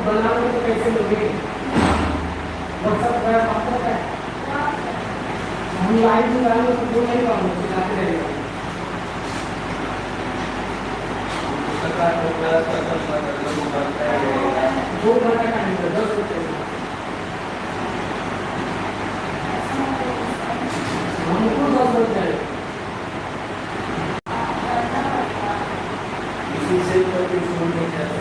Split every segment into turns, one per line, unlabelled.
बनाने तो कैसे लोगे? व्हाट्सएप पे बात करता है, हम लाइव में डालेंगे तो वो नहीं पाऊंगा, चिल्लाते रहेगा। दो घंटा का नहीं, 10 रुपये हमको 10 रुपये इसी से तो सुन नहीं जाते।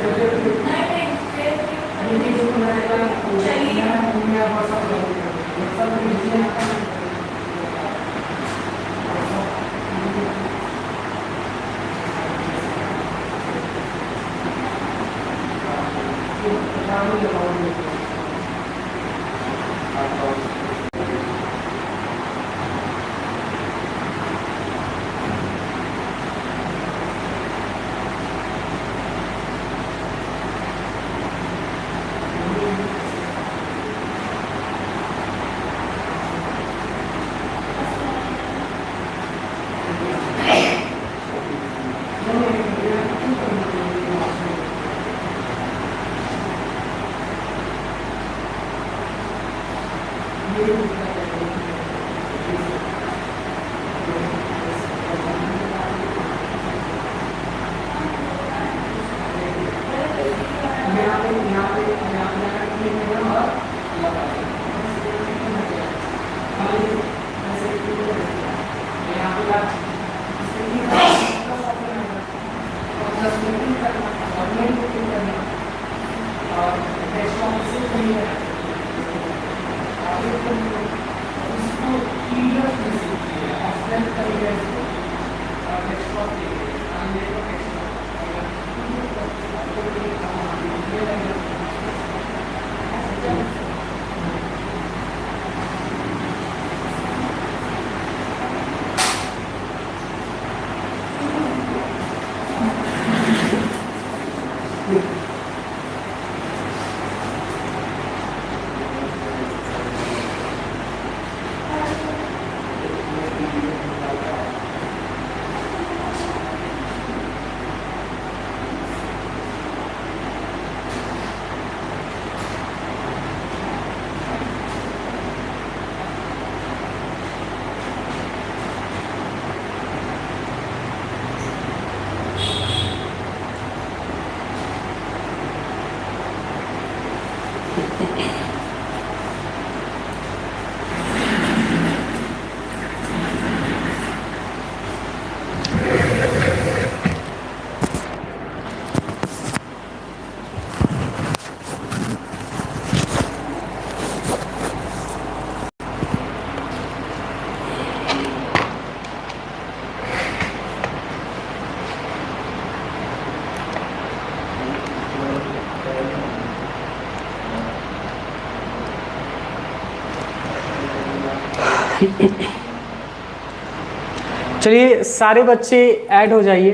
चलिए सारे बच्चे ऐड हो जाइए।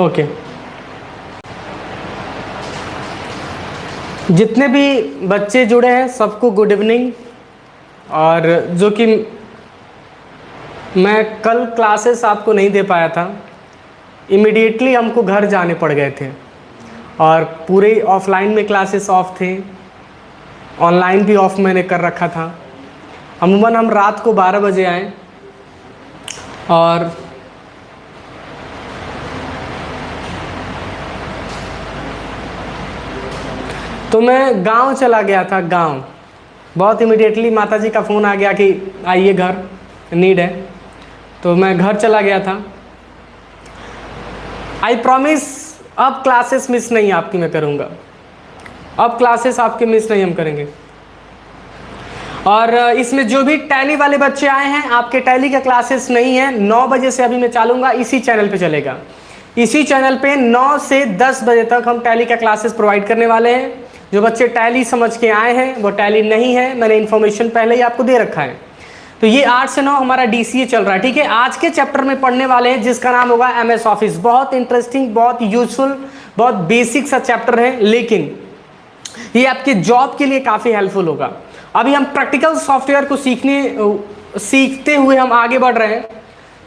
ओके, जितने भी बच्चे जुड़े हैं सबको गुड इवनिंग। और जो कि मैं कल क्लासेस आपको नहीं दे पाया था, इमीडिएटली हमको घर जाने पड़ गए थे और पूरे ऑफलाइन में क्लासेस ऑफ थे, ऑनलाइन भी ऑफ मैंने कर रखा था। अमूमन हम रात को 12 बजे आए और तो मैं गांव चला गया था। गांव बहुत इमीडिएटली माताजी का फ़ोन आ गया कि आइए घर, नीड है, तो मैं घर चला गया था। आई प्रॉमिस अब क्लासेस मिस नहीं आपकी मैं करूँगा, अब क्लासेस आपके मिस नहीं हम करेंगे। और इसमें जो भी टैली वाले बच्चे आए हैं, आपके टैली का क्लासेस नहीं है, 9 बजे से अभी मैं चालूँगा, इसी चैनल पे चलेगा। इसी चैनल पे 9 से 10 बजे तक हम टैली का क्लासेस प्रोवाइड करने वाले हैं। जो बच्चे टैली समझ के आए हैं वो टैली नहीं है, मैंने इन्फॉर्मेशन पहले ही आपको दे रखा है। तो ये 8 से 9 हमारा DCA चल रहा है, ठीक है। आज के चैप्टर में पढ़ने वाले हैं जिसका नाम होगा MS ऑफिस। बहुत इंटरेस्टिंग, बहुत यूजफुल, बहुत बेसिक सा चैप्टर है, लेकिन ये आपके जॉब के लिए काफ़ी हेल्पफुल होगा। अभी हम प्रैक्टिकल सॉफ्टवेयर को सीखते हुए हम आगे बढ़ रहे हैं।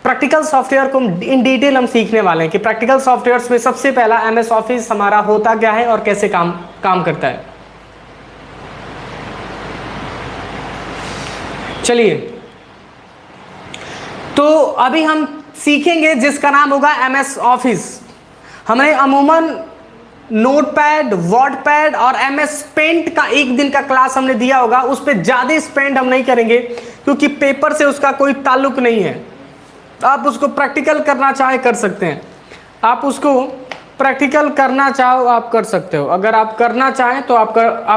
प्रैक्टिकल सॉफ्टवेयर को इन डिटेल हम सीखने वाले हैं कि प्रैक्टिकल सॉफ्टवेयर्स में सबसे पहला एमएस ऑफिस हमारा होता क्या है और कैसे काम करता है। चलिए, तो अभी हम सीखेंगे जिसका नाम होगा एमएस ऑफिस। हमने अमूमन नोटपैड, वर्डपैड और एमएस पेंट का एक दिन का क्लास हमने दिया होगा, उस पर ज़्यादा स्पेंड हम नहीं करेंगे क्योंकि पेपर से उसका कोई ताल्लुक नहीं है। आप उसको प्रैक्टिकल करना चाहे कर सकते हैं, आप उसको प्रैक्टिकल करना चाहो आप कर सकते हो, अगर आप करना चाहें तो आप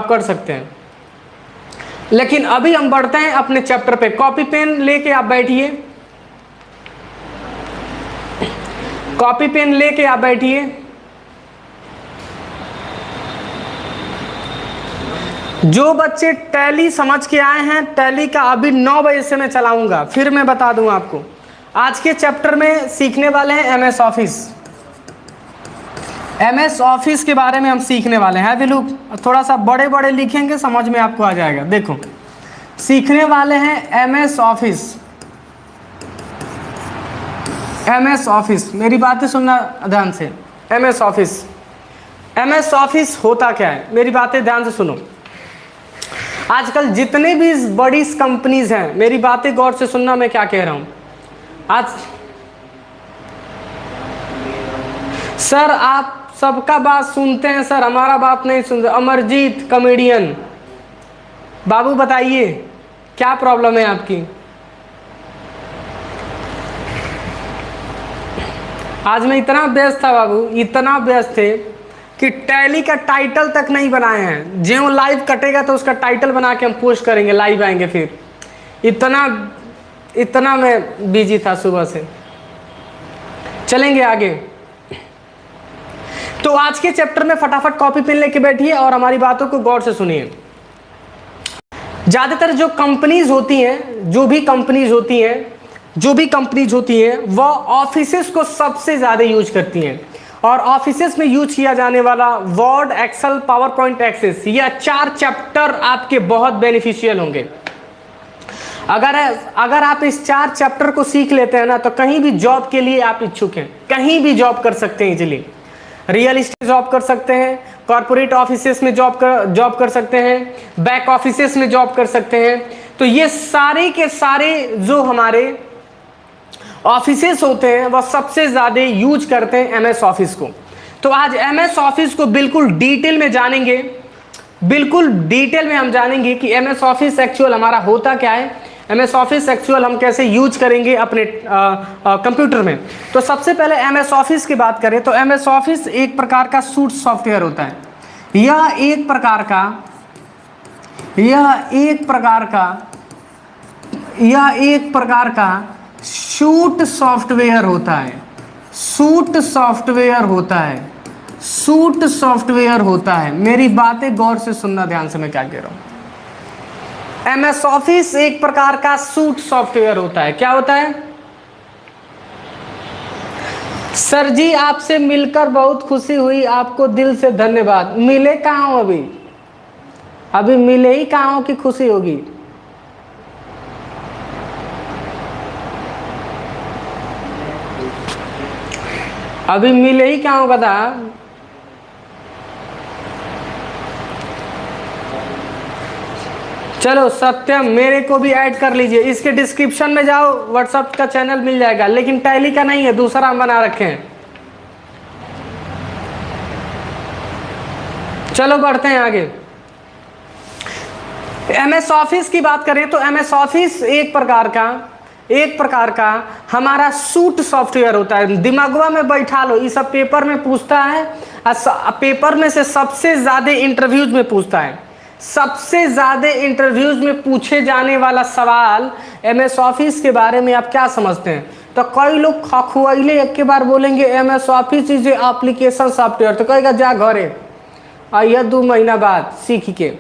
कर सकते हैं। लेकिन अभी हम बढ़ते हैं अपने चैप्टर पे। कॉपी पेन लेके आप बैठिए, कॉपी पेन लेके आप बैठिए। जो बच्चे टैली समझ के आए हैं, टैली का अभी 9 बजे से मैं चलाऊंगा, फिर मैं बता दूं आपको। आज के चैप्टर में सीखने वाले हैं एमएस ऑफिस। एमएस ऑफिस के बारे में हम सीखने वाले हैं। लोग थोड़ा सा बड़े बड़े लिखेंगे, समझ में आपको आ जाएगा। देखो, सीखने वाले हैं एमएस ऑफिस। एमएस ऑफिस, मेरी बातें सुनना ध्यान से। एमएस ऑफिस, एमएस ऑफिस होता क्या है, मेरी बातें ध्यान से सुनो। आजकल जितने भी बड़ी कंपनीज हैं, मेरी बातें गौर से सुनना, मैं क्या कह रहा हूं। आज सर आप सबका बात सुनते हैं सर, हमारा बात नहीं सुनते। अमरजीत कॉमेडियन बाबू, बताइए क्या प्रॉब्लम है आपकी। आज मैं इतना व्यस्त था बाबू, इतना व्यस्त थे कि टैली का टाइटल तक नहीं बनाए हैं। जो लाइव कटेगा तो उसका टाइटल बना के हम पोस्ट करेंगे, लाइव आएंगे फिर। इतना मैं बिजी था सुबह से। चलेंगे आगे। तो आज के चैप्टर में फटाफट कॉपी पेन लेके बैठिए और हमारी बातों को गौर से सुनिए। ज्यादातर जो कंपनीज होती हैं, जो भी कंपनीज होती हैं वह ऑफिसेस को सबसे ज्यादा यूज करती हैं। और ऑफिसेस में यूज किया जाने वाला Word, Excel, PowerPoint, Access, यह 4 चैप्टर आपके बहुत बेनिफिशियल होंगे। अगर आप इस 4 चैप्टर को सीख लेते हैं ना, तो कहीं भी जॉब के लिए आप इच्छुक हैं, कहीं भी जॉब कर सकते हैं इजीली। रियल एस्टेट जॉब कर सकते हैं, कॉर्पोरेट ऑफिसेस में जॉब कर सकते हैं, बैक ऑफिसेस में जॉब कर सकते हैं। तो ये सारे के सारे जो हमारे ऑफिसेस होते हैं वह सबसे ज़्यादा यूज करते हैं एमएस ऑफिस को। तो आज एमएस ऑफिस को बिल्कुल डिटेल में जानेंगे, बिल्कुल डिटेल में हम जानेंगे कि एमएस ऑफिस एक्चुअल हमारा होता क्या है, एमएस ऑफिस एक्चुअल हम कैसे यूज करेंगे अपने कंप्यूटर में। तो सबसे पहले एमएस ऑफिस की बात करें तो एमएस ऑफिस एक प्रकार का सूट सॉफ्टवेयर होता है। यह एक प्रकार का सूट सॉफ्टवेयर होता है। मेरी बातें गौर से सुनना ध्यान से, मैं क्या कह रहा हूं। एमएस ऑफिस एक प्रकार का सूट सॉफ्टवेयर होता है। क्या होता है? सर जी आपसे मिलकर बहुत खुशी हुई, आपको दिल से धन्यवाद। मिले कहाँ हो अभी मिले ही कहाँ हो कि खुशी होगी। अभी मिले ही क्या हो बता। चलो सत्यम मेरे को भी ऐड कर लीजिए, इसके डिस्क्रिप्शन में जाओ, व्हाट्सएप का चैनल मिल जाएगा, लेकिन टैली का नहीं है, दूसरा हम बना रखे हैं। चलो बढ़ते हैं आगे। एमएस ऑफिस की बात करें तो एमएस ऑफिस एक प्रकार का हमारा सूट सॉफ्टवेयर होता है। दिमागवा में बैठा लो, ये सब पेपर में पूछता है, पेपर में से सबसे ज्यादा इंटरव्यूज में पूछता है। सबसे ज्यादा इंटरव्यूज में पूछे जाने वाला सवाल एमएस ऑफिस के बारे में आप क्या समझते हैं। तो कई लोग खखुआइले एक के बार बोलेंगे MS office is application software, तो कहेगा जा घरे आइए 2 महीना बाद सीख के।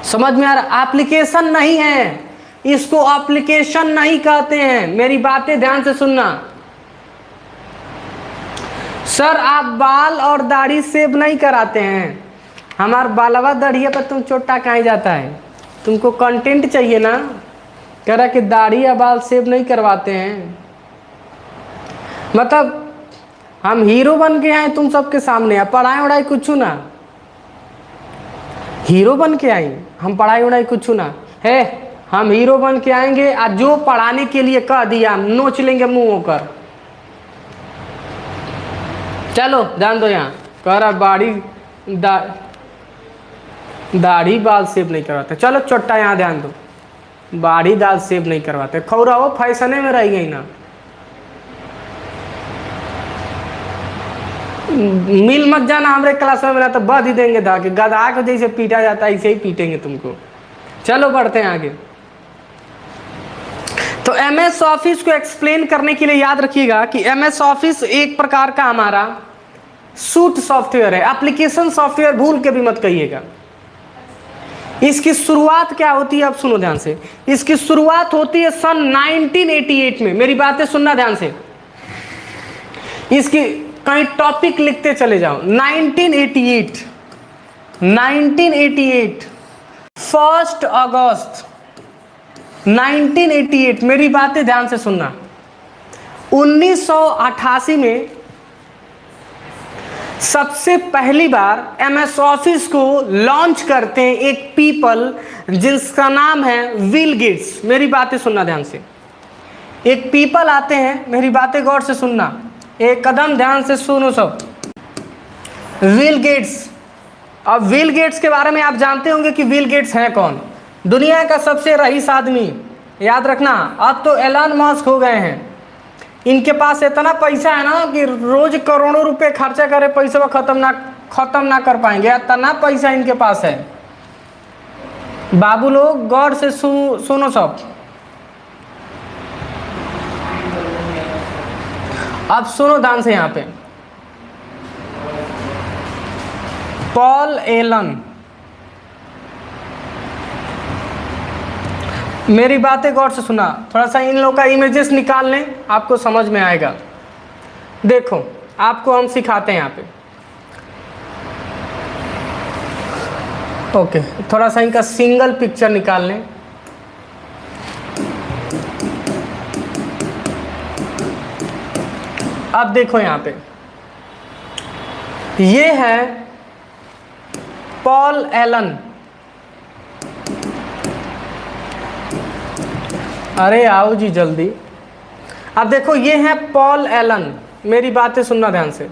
समझ में आ रहा? एप्लीकेशन नहीं है, इसको एप्लीकेशन नहीं कहते हैं। मेरी बातें ध्यान से सुनना। सर आप बाल और दाढ़ी सेव नहीं कराते हैं, हमार बालवा दाढ़िया पर तुम चोटा कहाँ जाता है। तुमको कंटेंट चाहिए ना, कह रहा कि दाढ़ी या बाल सेव नहीं करवाते हैं, मतलब हम हीरो बन के आए तुम सबके सामने, अब पढ़ाई उड़ाई कुछ ना, हीरो बन के आए हम, पढ़ाई उड़ाई कुछ ना है, हम हीरो बन के आएंगे और जो पढ़ाने के लिए कह दिया नोच लेंगे मुंह होकर। चलो ध्यान दो, यहाँ कह रहा दाढ़ी बाल सेव नहीं करवाते, चलो चोट्टा यहाँ ध्यान दो, दाढ़ी दाल सेव नहीं करवाते, खौरा हो फैसने में रह गई ना, मिल मत जाना हमारे क्लास में, मेरा तो बद ही देंगे था कि गधा को जैसे पीटा जाता है ऐसे ही पीटेंगे तुमको। चलो बढ़ते हैं आगे। तो MS ऑफिस को एक्सप्लेन करने के लिए याद रखिएगा कि MS ऑफिस एक प्रकार का हमारा सूट सॉफ्टवेयर है, एप्लीकेशन सॉफ्टवेयर भूल के भी मत कहिएगा। इसकी शुरुआत क्या होती है, अब सुनो ध्यान से, इसकी शुरुआत होती है सन 1988 में, मेरी बातें सुनना ध्यान से, इसकी कहीं टॉपिक लिखते चले जाओ, 1988 1 अगस्त 1988, मेरी बातें ध्यान से सुनना। 1988 में सबसे पहली बार MS ऑफिस को लॉन्च करते हैं एक पीपल जिसका नाम है विल गेट्स। मेरी बातें सुनना ध्यान से, एक पीपल आते हैं, मेरी बातें गौर से सुनना, एक कदम ध्यान से सुनो सब। विल गेट्स, अब विल गेट्स के बारे में आप जानते होंगे कि विल गेट्स हैं कौन, दुनिया का सबसे रईस आदमी, याद रखना। अब तो एलन मस्क हो गए हैं, इनके पास इतना पैसा है ना कि रोज करोड़ों रुपए खर्चा करे, पैसा खत्म ना कर पाएंगे, इतना पैसा इनके पास है। बाबू लोग गौर से सुनो सब। अब सुनो ध्यान से, यहाँ पे पॉल एलन, मेरी बातें गौर से सुना, थोड़ा सा इन लोगों का इमेजेस निकाल लें, आपको समझ में आएगा। देखो आपको हम सिखाते हैं यहाँ पे, ओके, थोड़ा सा इनका सिंगल पिक्चर निकाल लें। अब देखो यहाँ पे, ये है पॉल एलन, अरे आओ जी जल्दी। अब देखो ये है पॉल एलन, मेरी बातें सुनना ध्यान से।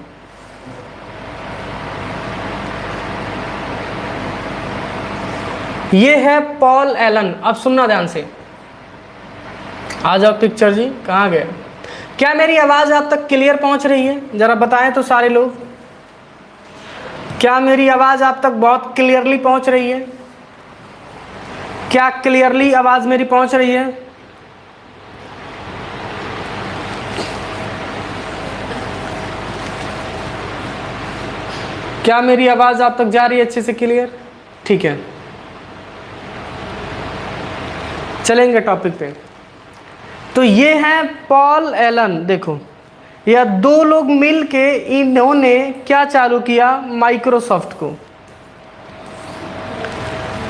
ये है पॉल एलन, अब सुनना ध्यान से। आ जाओ पिक्चर जी, कहाँ गए? क्या मेरी आवाज़ आप तक क्लियर पहुंच रही है? ज़रा बताएं तो सारे लोग, क्या मेरी आवाज़ आप तक बहुत क्लियरली पहुंच रही है? क्या क्लियरली आवाज़ मेरी पहुंच रही है? क्या मेरी आवाज़ आप तक जा रही है अच्छे से क्लियर? ठीक है, चलेंगे टॉपिक पे। तो ये है पॉल एलन, देखो यह दो लोग मिलके इन्होंने क्या चालू किया, माइक्रोसॉफ्ट को।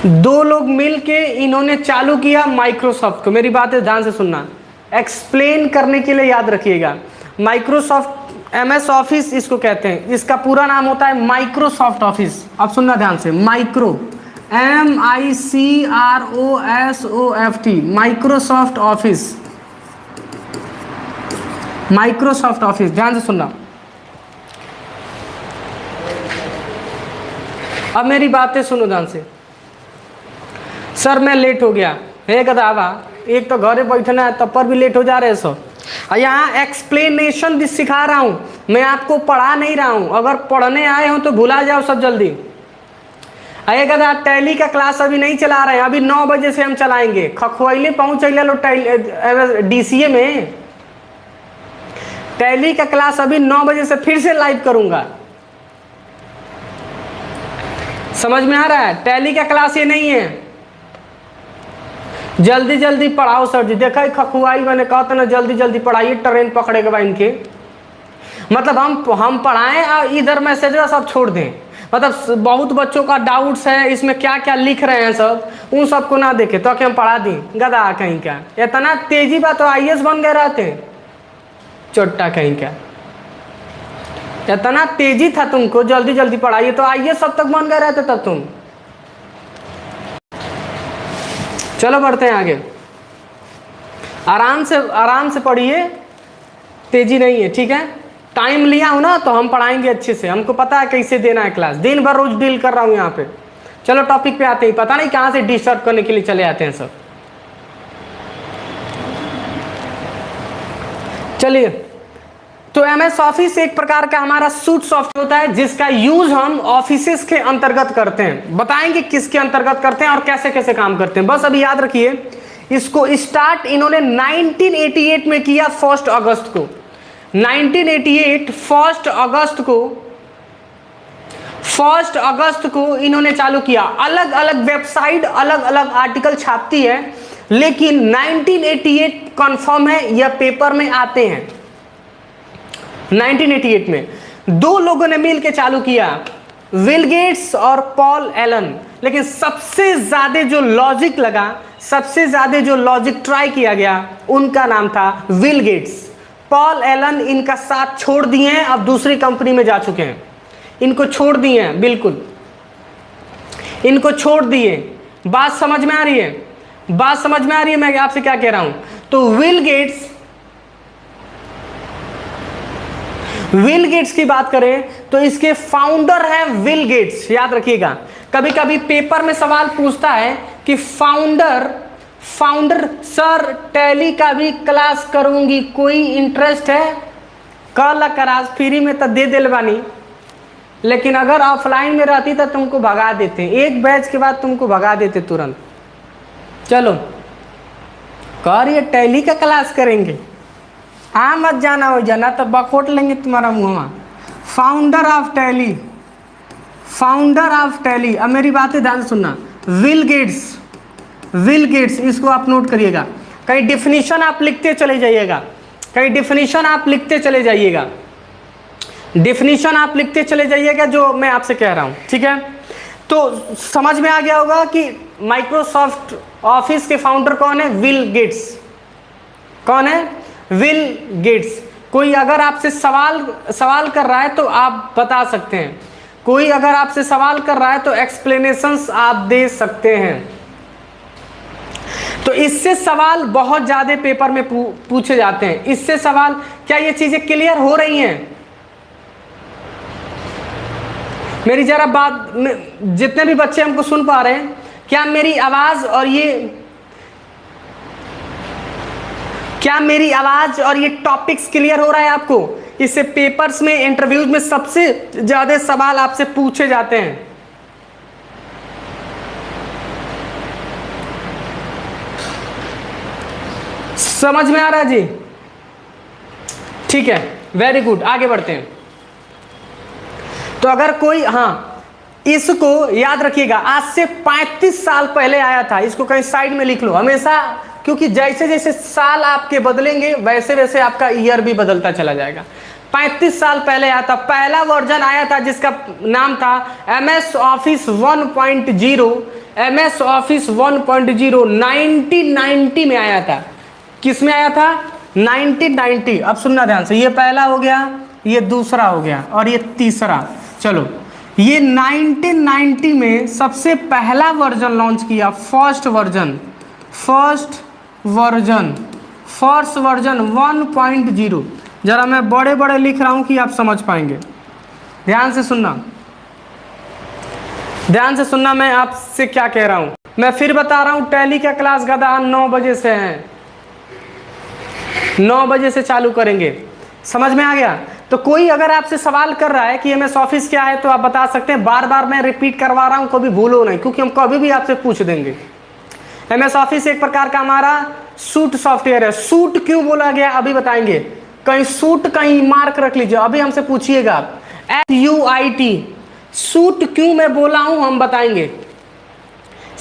दो लोग मिलके इन्होंने चालू किया माइक्रोसॉफ्ट को। मेरी बातें ध्यान से सुनना, एक्सप्लेन करने के लिए याद रखिएगा। माइक्रोसॉफ्ट MS ऑफिस इसको कहते हैं, इसका पूरा नाम होता है माइक्रोसॉफ्ट ऑफिस। अब सुनना ध्यान से, micro MICROSOFT, Microsoft office, Microsoft office, ध्यान से सुनना। अब मेरी बातें सुनो ध्यान से। सर मैं लेट हो गया, हे गधावा, एक तो घरे बैठना है तब पर भी लेट हो जा रहे सो। यहाँ एक्सप्लेनेशन भी सिखा रहा हूँ, मैं आपको पढ़ा नहीं रहा हूँ। अगर पढ़ने आए हो तो भुला जाओ सब जल्दी। अरे गधा, टैली का क्लास अभी नहीं चला रहे हैं, अभी 9 बजे से हम चलाएंगे। खखवाइले पहुँच लो DCA में, टैली का क्लास अभी 9 बजे से फिर से लाइव करूँगा। समझ में आ रहा है? टैली का क्लास ये नहीं है, जल्दी जल्दी पढ़ाओ सर जी। देखा खखुआई, मैंने कहा था ना जल्दी जल्दी पढ़ाइए, ट्रेन पकड़ेगा इनके। मतलब हम पढ़ाएं और इधर मैसेज सब छोड़ दें, मतलब बहुत बच्चों का डाउट्स है इसमें क्या क्या लिख रहे हैं सब, उन सबको ना देखे तो कि हम पढ़ा दी गधा कहीं का। इतना तेजी बा तो आईएएस बन गए रहते, चोट्टा कहीं का। इतना तेजी था तुमको, जल्दी जल्दी पढ़ाइए तो आईएएस सब तक बन गए रहते तब तुम। चलो बढ़ते हैं आगे, आराम से पढ़िए, तेजी नहीं है, ठीक है। टाइम लिया हूं ना तो हम पढ़ाएंगे अच्छे से, हमको पता है कैसे देना है क्लास, दिन भर रोज डील कर रहा हूं यहाँ पे। चलो टॉपिक पे आते हैं, पता नहीं कहां से डिस्टर्ब करने के लिए चले आते हैं सब। चलिए, तो एमएस ऑफिस एक प्रकार का हमारा सूट सॉफ्टवेयर होता है जिसका यूज हम ऑफिसेस के अंतर्गत करते हैं। बताएंगे किसके अंतर्गत करते हैं और कैसे कैसे काम करते हैं, बस अभी याद रखिए। इसको स्टार्ट इन्होंने 1988 में किया, 1 अगस्त को। 1988 1 अगस्त को इन्होंने चालू किया। अलग अलग वेबसाइट अलग अलग आर्टिकल छापती है, लेकिन 1988 कंफर्म है, यह पेपर में आते हैं। 1988 में 2 लोगों ने मिलकर चालू किया, बिल गेट्स और पॉल एलन। लेकिन सबसे ज्यादा जो लॉजिक लगा, सबसे ज्यादा जो लॉजिक ट्राई किया गया, उनका नाम था बिल गेट्स। पॉल एलन इनका साथ छोड़ दिए हैं, अब दूसरी कंपनी में जा चुके हैं। इनको छोड़ दिए हैं, बिल्कुल इनको छोड़ दिए। बात समझ में आ रही है? बात समझ में आ रही है मैं आपसे क्या कह रहा हूं? तो बिल गेट्स की बात करें तो इसके फाउंडर हैं बिल गेट्स, याद रखिएगा। कभी कभी पेपर में सवाल पूछता है कि फाउंडर सर टैली का भी क्लास करूंगी, कोई इंटरेस्ट है? कल क्लास फ्री में तो दे दिल बानी, लेकिन अगर ऑफलाइन में रहती तो तुमको भगा देते, एक बैच के बाद तुमको भगा देते तुरंत। चलो कह रही है टैली का क्लास करेंगे, हाँ मत जाना हो जाना तो बखोट लेंगे तुम्हारा मुँह। फाउंडर ऑफ टैली, अब मेरी बातें ध्यान से सुनना। बिल गेट्स, इसको आप नोट करिएगा। कहीं डिफिनीशन आप लिखते चले जाइएगा, डिफिनीशन आप लिखते चले जाइएगा जो मैं आपसे कह रहा हूं, ठीक है। तो समझ में आ गया होगा कि माइक्रोसॉफ्ट ऑफिस के फाउंडर कौन है? Bill Gates. कौन है? Bill Gates. कोई अगर आपसे सवाल कर रहा है तो आप बता सकते हैं, कोई अगर आपसे सवाल कर रहा है तो एक्सप्लेनेशंस आप दे सकते हैं। तो इससे सवाल बहुत ज्यादा पेपर में पूछे जाते हैं, इससे सवाल। क्या ये चीजें क्लियर हो रही हैं? मेरी जरा बात, जितने भी बच्चे हमको सुन पा रहे हैं, क्या मेरी आवाज और ये टॉपिक्स क्लियर हो रहा है आपको? इससे पेपर्स में, इंटरव्यूज में सबसे ज्यादा सवाल आपसे पूछे जाते हैं। समझ में आ रहा है जी? ठीक है, वेरी गुड, आगे बढ़ते हैं। तो अगर कोई, हाँ इसको याद रखिएगा, आज से 35 साल पहले आया था, इसको कहीं साइड में लिख लो हमेशा, क्योंकि जैसे जैसे साल आपके बदलेंगे वैसे वैसे आपका ईयर भी बदलता चला जाएगा। 35 साल पहले आया था, पहला वर्जन आया था जिसका नाम था MS ऑफिस 1.0। MS ऑफिस 1.0 1990 में आया था। किस में आया था? 1990। अब सुनना ध्यान से, ये पहला हो गया, ये दूसरा हो गया और ये तीसरा। चलो, ये 1990 में सबसे पहला वर्जन लॉन्च किया, फर्स्ट वर्जन 1.0। जरा मैं बड़े बड़े लिख रहा हूं कि आप समझ पाएंगे। ध्यान से सुनना मैं आपसे क्या कह रहा हूं। मैं फिर बता रहा हूं, टैली का क्लास गधा 9 बजे से है, 9 बजे से चालू करेंगे। समझ में आ गया? तो कोई अगर आपसे सवाल कर रहा है कि एमएस ऑफिस क्या है तो आप बता सकते हैं। बार बार मैं रिपीट करवा रहा हूं, कभी भूलो नहीं, क्योंकि हम कभी भी आपसे पूछ देंगे। एमएस ऑफिस एक प्रकार का हमारा सूट सॉफ्टवेयर है। सूट क्यों बोला गया अभी बताएंगे, कहीं सूट कहीं मार्क रख लीजिए, अभी हमसे पूछिएगा आप। SUIT, सूट क्यों मैं बोला हूं हम बताएंगे।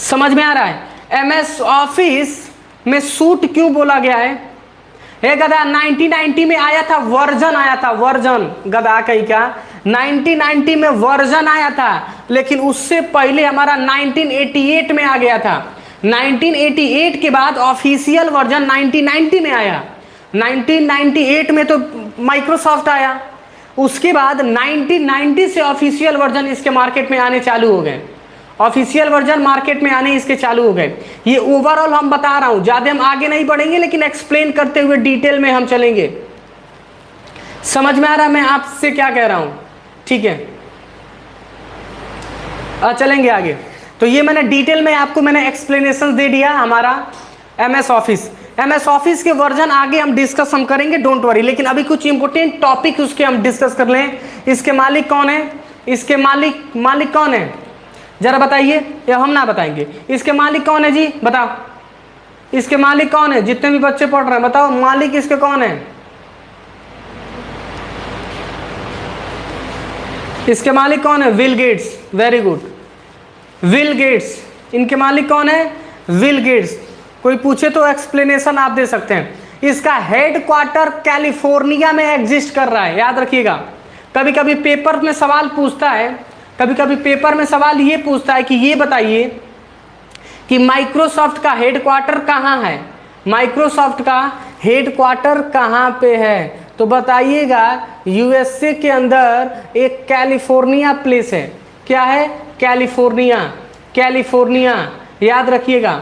समझ में आ रहा है? एमएस ऑफिस में सूट क्यों बोला गया है? हे गधा 1990 में आया था, वर्जन आया था, वर्जन, गधा कहीं का 1990 में वर्जन आया था, लेकिन उससे पहले हमारा 1988 में आ गया था। 1988 के बाद ऑफिशियल वर्जन 1990 में आया। 1998 में तो माइक्रोसॉफ्ट आया, उसके बाद 1990 से ऑफिशियल वर्जन इसके मार्केट में आने चालू हो गए, ऑफिशियल वर्जन मार्केट में आने इसके चालू हो गए। ये ओवरऑल हम बता रहा हूं, ज्यादा हम आगे नहीं बढ़ेंगे, लेकिन एक्सप्लेन करते हुए डिटेल में हम चलेंगे। समझ में आ रहा है मैं आपसे क्या कह रहा हूं? ठीक है, चलेंगे आगे। तो ये मैंने डिटेल में आपको मैंने एक्सप्लेनेशन दे दिया हमारा एमएस ऑफिस। एमएस ऑफिस के वर्जन आगे हम डिस्कस हम करेंगे, डोंट वरी, लेकिन अभी कुछ इंपोर्टेंट टॉपिक उसके हम डिस्कस कर लें। इसके मालिक कौन है? इसके मालिक कौन है जरा बताइए, या हम ना बताएंगे? इसके मालिक कौन है जी, बताओ। इसके मालिक कौन है? जितने भी बच्चे पढ़ रहे हैं बताओ, मालिक इसके कौन है? इसके मालिक कौन है? Bill Gates, very good, Bill Gates. इनके मालिक कौन है? Bill Gates. कोई पूछे तो एक्सप्लेनेशन आप दे सकते हैं। इसका हेडक्वार्टर कैलिफोर्निया में एग्जिस्ट कर रहा है, याद रखिएगा। कभी कभी पेपर में सवाल पूछता है, कभी कभी पेपर में सवाल ये पूछता है कि ये बताइए कि माइक्रोसॉफ्ट का हेडक्वार्टर कहाँ है, माइक्रोसॉफ्ट का हेडक्वार्टर कहाँ पे है? तो बताइएगा यूएसए के अंदर एक कैलिफोर्निया प्लेस है। क्या है? कैलिफोर्निया, कैलिफोर्निया, याद रखिएगा,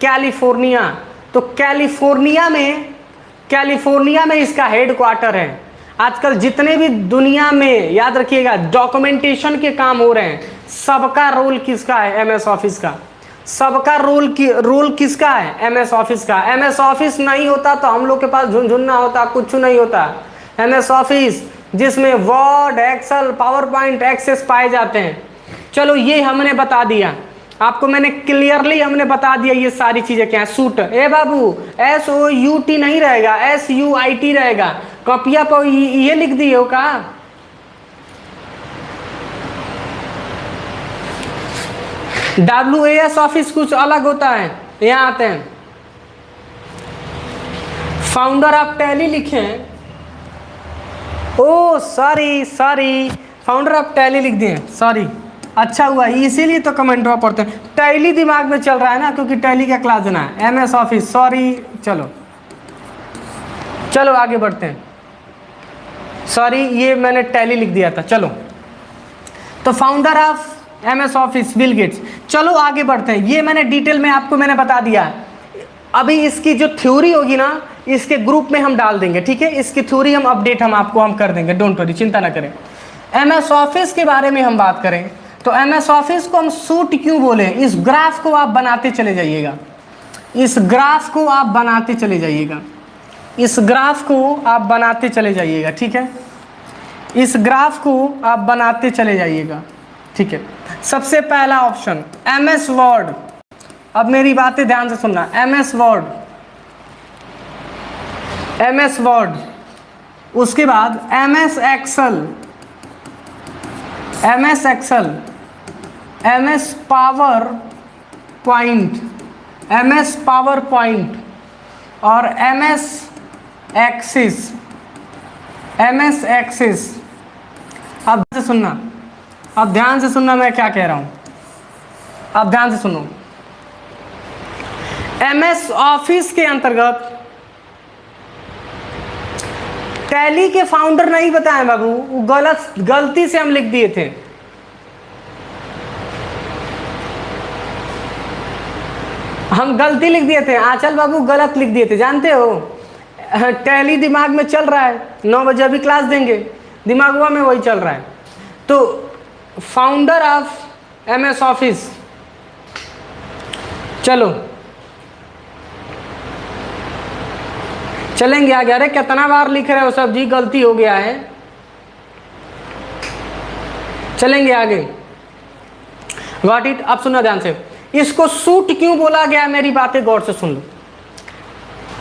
कैलिफोर्निया। तो कैलिफोर्निया में इसका हेडक्वार्टर है। आजकल जितने भी दुनिया में, याद रखिएगा, डॉक्यूमेंटेशन के काम हो रहे हैं, सबका रोल किसका है? एमएस ऑफिस का। सबका रोल किसका है? एमएस ऑफिस का। एमएस ऑफिस नहीं होता तो हम लोग के पास झुनझुन्ना होता, कुछ नहीं होता। एमएस ऑफिस जिसमें Word, Excel, PowerPoint, Access पाए जाते हैं। चलो ये हमने बता दिया आपको, मैंने क्लियरली हमने बता दिया ये सारी चीजें क्या है। सूट, ए बाबू SOUT नहीं रहेगा, SUIT रहेगा। कॉपिया पर ये लिख दिए हो का? WAS ऑफिस कुछ अलग होता है। यहाँ आते हैं, फाउंडर ऑफ टैली लिखे हैं। ओ सॉरी, फाउंडर ऑफ टैली लिख दिए, सॉरी। अच्छा हुआ, इसीलिए तो कमेंट में पढ़ते हैं। टैली दिमाग में चल रहा है ना, क्योंकि टैली का क्लास देना है। MS office, sorry. चलो आगे बढ़ते हैं। सॉरी, ये मैंने टैली लिख दिया था। चलो, तो founder of MS Office Bill Gates. चलो आगे बढ़ते हैं। ये मैंने डिटेल में आपको मैंने बता दिया। अभी इसकी जो थ्योरी होगी ना, इसके ग्रुप में हम डाल देंगे, ठीक है? इसकी थ्योरी हम अपडेट हम कर देंगे, डोंट वरी, चिंता ना करें। एमएस ऑफिस के बारे में हम बात करें तो एमएस ऑफिस को हम सूट क्यों बोले? इस ग्राफ को आप बनाते चले जाइएगा, इस ग्राफ को आप बनाते चले जाइएगा, इस ग्राफ को आप बनाते चले जाइएगा, ठीक है? इस ग्राफ को आप बनाते चले जाइएगा, ठीक है? सबसे पहला ऑप्शन एमएस वर्ड। अब मेरी बातें ध्यान से सुनना। एमएस वर्ड, उसके बाद MS Excel, MS PowerPoint और एमएस एक्सिस। अब ध्यान से सुनना मैं क्या कह रहा हूं। अब ध्यान से सुनो। एमएस ऑफिस के अंतर्गत टैली के फाउंडर नहीं बताए बाबू, वो गलती से हम लिख दिए थे। हम गलती लिख दिए थे, आंचल बाबू गलत लिख दिए थे, जानते हो? टैली दिमाग में चल रहा है, 9 बजे अभी क्लास देंगे, दिमागवा में वही चल रहा है। तो फाउंडर ऑफ एमएस ऑफिस, चलो चलेंगे आगे। अरे कितना बार लिख रहे हो सब जी, गलती हो गया है। चलेंगे आगे, गॉट इट। अब सुनो ध्यान से, इसको सूट क्यों बोला गया, मेरी बातें गौर से सुन लो।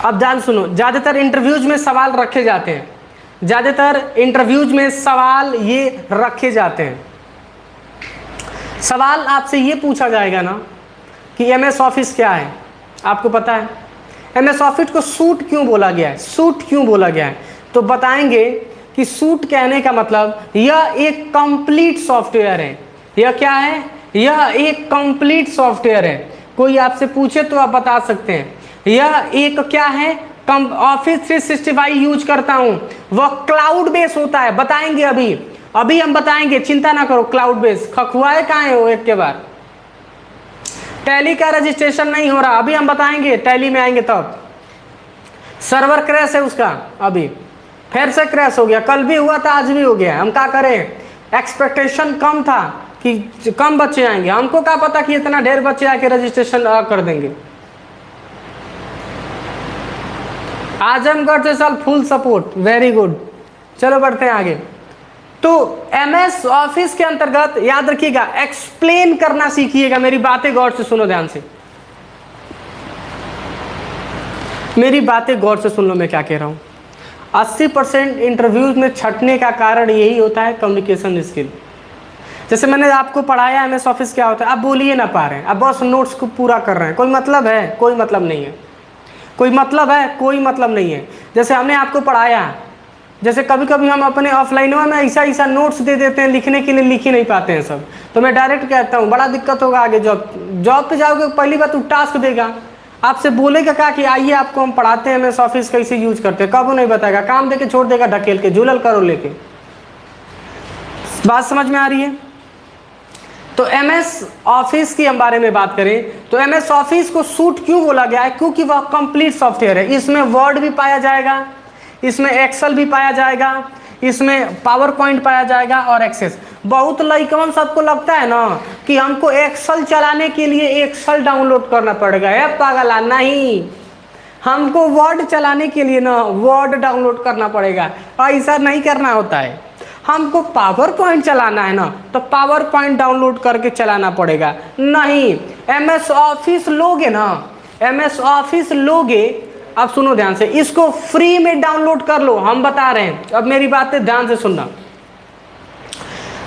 अब ध्यान सुनो, ज्यादातर इंटरव्यूज में सवाल रखे जाते हैं, ज्यादातर इंटरव्यूज में सवाल ये रखे जाते हैं। सवाल आपसे ये पूछा जाएगा ना कि एमएस ऑफिस क्या है। आपको पता है MS ऑफिस को सूट क्यों बोला गया है, सूट क्यों बोला गया है, तो बताएंगे कि सूट कहने का मतलब यह एक कंप्लीट सॉफ्टवेयर है। यह क्या है, यह एक कंप्लीट सॉफ्टवेयर है। कोई आपसे पूछे तो आप बता सकते हैं, यह एक क्या है, ऑफिस 365 यूज करता हूं, वह क्लाउड बेस होता है। बताएंगे अभी हम बताएंगे, चिंता ना करो। क्लाउड बेस खखुआए कहाँ हो एक के बार, टैली का रजिस्ट्रेशन नहीं हो रहा, अभी हम बताएंगे, टैली में आएंगे तब। सर्वर क्रैश है उसका, अभी फिर से क्रैश हो गया, कल भी हुआ था आज भी हो गया। हम क्या करें, एक्सपेक्टेशन कम था कि कम बच्चे आएंगे, हमको क्या पता कि इतना ढेर बच्चे आके रजिस्ट्रेशन कर देंगे। आजमगढ़ से साल फुल सपोर्ट, वेरी गुड। चलो बढ़ते हैं आगे। तो MS ऑफिस के अंतर्गत याद रखिएगा, एक्सप्लेन करना सीखिएगा। मेरी बातें गौर से सुनो, ध्यान से मेरी बातें गौर से सुन लो, मैं क्या कह रहा हूं। 80% इंटरव्यूज में छटने का कारण यही होता है, कम्युनिकेशन स्किल। जैसे मैंने आपको पढ़ाया MS ऑफिस क्या होता है, आप बोलिए ना पा रहे हैं, अब बस नोट्स को पूरा कर रहे हैं, कोई मतलब है, कोई मतलब नहीं है, कोई मतलब है, कोई मतलब नहीं है। जैसे हमने आपको पढ़ाया, जैसे कभी कभी हम अपने ऑफलाइन में ऐसा नोट्स दे देते हैं लिखने के लिए, लिख ही नहीं पाते हैं सब, तो मैं डायरेक्ट कहता हूँ बड़ा दिक्कत होगा आगे। जॉब पे जाओगे, पहली बात वो टास्क देगा, आपसे बोलेगा क्या कि आइए आपको हम पढ़ाते हैं MS ऑफिस कैसे यूज करते हैं, कब नहीं बताएगा, काम देके छोड़ देगा, ढकेल के झूलल करो लेके। बात समझ में आ रही है। तो MS ऑफिस की हम बारे में बात करें तो MS ऑफिस को सूट क्यों बोला गया है, क्योंकि वह कंप्लीट सॉफ्टवेयर है। इसमें वर्ड भी पाया जाएगा, इसमें एक्सेल भी पाया जाएगा, इसमें पावर पॉइंट पाया जाएगा और एक्सेस। बहुत लइकवन सबको लगता है ना कि हमको एक्सेल चलाने के लिए एक्सेल डाउनलोड करना पड़ेगा, है पागला, नहीं, हमको वर्ड चलाने के लिए ना वर्ड डाउनलोड करना पड़ेगा, ऐसा नहीं करना होता है। हमको पावर पॉइंट चलाना है ना तो पावर पॉइंट डाउनलोड करके चलाना पड़ेगा, नहीं। MS ऑफिस लोगे ना, MS ऑफिस लोगे, अब सुनो ध्यान से, इसको फ्री में डाउनलोड कर लो, हम बता रहे हैं। अब मेरी बातें ध्यान से सुनना।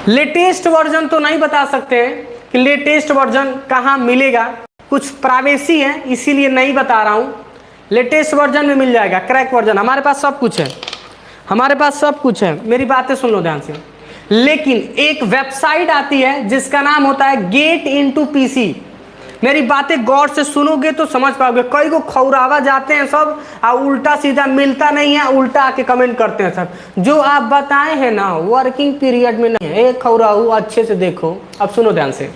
लेटेस्ट वर्जन तो नहीं बता सकते हैं कि लेटेस्ट वर्जन कहाँ मिलेगा, कुछ प्राइवेसी है इसीलिए नहीं बता रहा हूँ। लेटेस्ट वर्जन में मिल जाएगा, क्रैक वर्जन, हमारे पास सब कुछ है, हमारे पास सब कुछ है। मेरी बातें सुन लो ध्यान से। लेकिन एक वेबसाइट आती है जिसका नाम होता है गेट इनटू PC। मेरी बातें गौर से सुनोगे तो समझ पाओगे। कई को खौरावा जाते हैं सब, और उल्टा सीधा मिलता नहीं है, उल्टा आके कमेंट करते हैं सब। जो आप बताए हैं ना वर्किंग पीरियड में नहीं है, एक खौराऊ अच्छे से देखो। अब सुनो ध्यान से,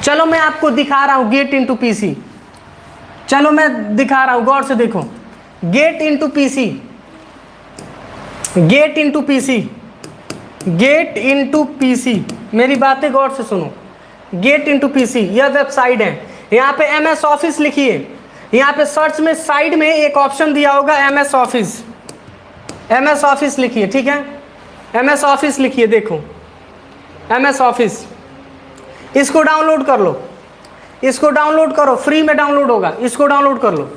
चलो मैं आपको दिखा रहा हूं गेट इनटू PC। चलो मैं दिखा रहा हूं, गौर से देखो, get into PC, get into PC, get into PC। मेरी बातें गौर से सुनो, गेट इनटू PC यह वेबसाइट है। यहाँ पे MS ऑफिस लिखिए, यहाँ पे सर्च में साइड में एक ऑप्शन दिया होगा MS ऑफिस, MS ऑफिस लिखिए, ठीक है, MS ऑफिस लिखिए, देखो MS ऑफिस, इसको डाउनलोड कर लो, इसको डाउनलोड करो, फ्री में डाउनलोड होगा, इसको डाउनलोड कर लो,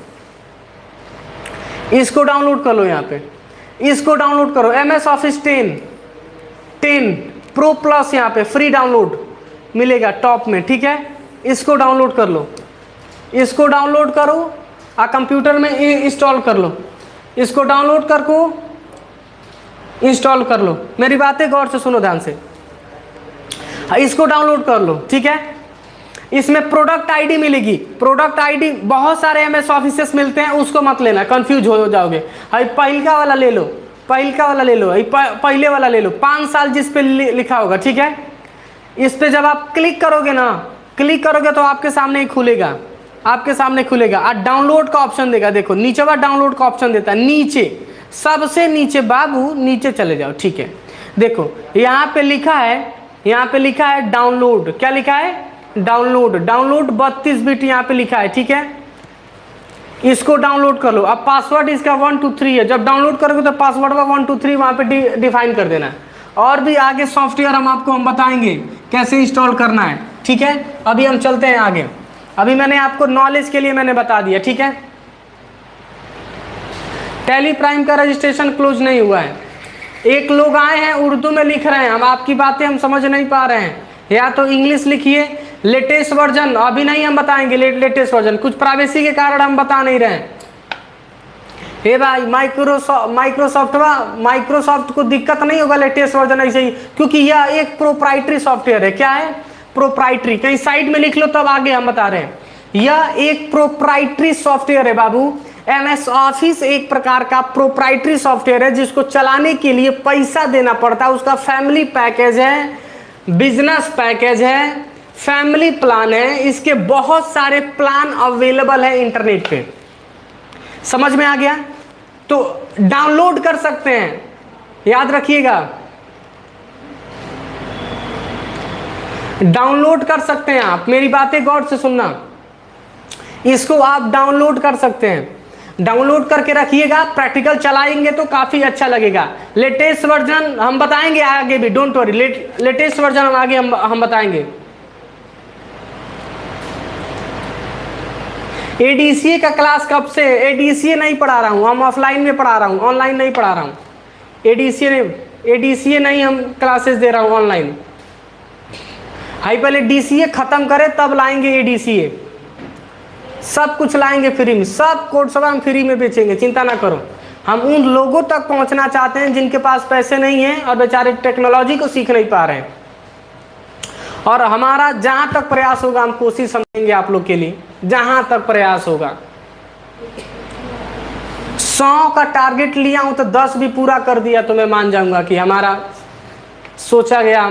इसको डाउनलोड कर लो, यहाँ पे इसको डाउनलोड करो। MS ऑफिस 10 प्रो प्लस यहाँ पे फ्री डाउनलोड मिलेगा टॉप में, ठीक है, इसको डाउनलोड कर लो, इसको डाउनलोड करो और कंप्यूटर में इंस्टॉल कर लो, इसको डाउनलोड करके इंस्टॉल कर लो। मेरी बातें गौर से सुनो ध्यान से, इसको डाउनलोड कर लो, ठीक है। इसमें प्रोडक्ट आईडी मिलेगी, प्रोडक्ट आईडी बहुत सारे MS ऑफिसेस मिलते हैं, उसको मत लेना, कंफ्यूज हो जाओगे। पहिलका वाला ले लो, पहिलका वाला ले लो, पहले वाला ले लो, 5 साल जिस पे लिखा होगा, ठीक है। इस पे जब आप क्लिक करोगे ना, क्लिक करोगे तो आपके सामने ही खुलेगा, आपके सामने खुलेगा और डाउनलोड का ऑप्शन देगा। देखो नीचे वाला डाउनलोड का ऑप्शन देता है, नीचे, सबसे नीचे बाबू, नीचे चले जाओ, ठीक है। देखो यहाँ पे लिखा है, यहाँ पे लिखा है डाउनलोड, क्या लिखा है, डाउनलोड, डाउनलोड 32 बिट यहाँ पे लिखा है, ठीक है। इसको डाउनलोड कर लो। अब पासवर्ड इसका 1 2 3 है, जब डाउनलोड करोगे तो पासवर्ड का 1 2 3 वहाँ पे डिफाइन कर देना है। और भी आगे सॉफ्टवेयर हम बताएंगे कैसे इंस्टॉल करना है, ठीक है। अभी हम चलते हैं आगे, अभी मैंने आपको नॉलेज के लिए मैंने बता दिया, ठीक है। टैली प्राइम का रजिस्ट्रेशन क्लोज नहीं हुआ है। एक लोग आए हैं उर्दू में लिख रहे हैं, हम आपकी बातें हम समझ नहीं पा रहे हैं, या तो इंग्लिश लिखिए लेटेस्ट वर्जन अभी नहीं हम बताएंगे, लेटेस्ट वर्जन कुछ प्राइवेसी के कारण हम बता नहीं रहे हैं। हे भाई माइक्रोसॉफ्ट को दिक्कत नहीं होगा लेटेस्ट वर्जन ऐसे ही, क्योंकि यह एक प्रोप्राइटरी सॉफ्टवेयर है। क्या है? प्रोप्राइटरी। कहीं साइड में लिख लो तब आगे हम बता रहे हैं। यह एक प्रोप्राइटरी सॉफ्टवेयर है बाबू। MS ऑफिस एक प्रकार का प्रोप्राइटरी सॉफ्टवेयर है जिसको चलाने के लिए पैसा देना पड़ता है। उसका फैमिली पैकेज है, बिजनेस पैकेज है, फैमिली प्लान है, इसके बहुत सारे प्लान अवेलेबल है इंटरनेट पे। समझ में आ गया? तो डाउनलोड कर सकते हैं, याद रखिएगा, डाउनलोड कर सकते हैं आप। मेरी बातें गौर से सुनना, इसको आप डाउनलोड कर सकते हैं, डाउनलोड करके रखिएगा। प्रैक्टिकल चलाएंगे तो काफी अच्छा लगेगा। लेटेस्ट वर्जन हम बताएंगे आगे भी, डोंट वरी। लेटेस्ट वर्जन हम आगे हम बताएंगे। ADCA का क्लास कब से? ADCA नहीं पढ़ा रहा हूँ, हम ऑफलाइन में पढ़ा रहा हूँ, ऑनलाइन नहीं पढ़ा रहा हूँ। ADCA नहीं हम क्लासेस दे रहा हूँ ऑनलाइन। हाई पहले DCA खत्म करें तब लाएंगे ADCA। सब कुछ लाएंगे फ्री में, सब कोर्स सब हम फ्री में बेचेंगे, चिंता ना करो। हम उन लोगों तक पहुंचना चाहते हैं जिनके पास पैसे नहीं हैं और बेचारे टेक्नोलॉजी को सीख नहीं पा रहे हैं। और हमारा जहां तक प्रयास होगा हम कोशिश समझेंगे आप लोग के लिए, जहां तक प्रयास होगा। 100 का टारगेट लिया हूं तो 10 भी पूरा कर दिया तो मैं मान जाऊंगा कि हमारा सोचा गया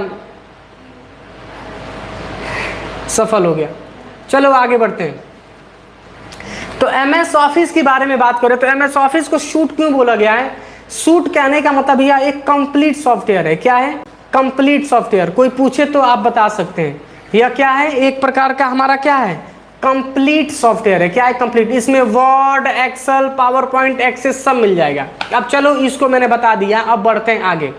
सफल हो गया। चलो आगे बढ़ते हैं। तो MS ऑफिस के बारे में बात करें तो MS ऑफिस को सूट क्यों बोला गया है? सूट कहने का मतलब यह एक कंप्लीट सॉफ्टवेयर है। क्या है? Complete software. कोई पूछे तो आप बता सकते हैं यह क्या है? एक प्रकार का हमारा क्या है? कंप्लीट सॉफ्टवेयर है। क्या है? कंप्लीट। इसमें Word, Excel, PowerPoint, Access सब मिल जाएगा। अब चलो इसको मैंने बता दिया, अब बढ़ते हैं आगे।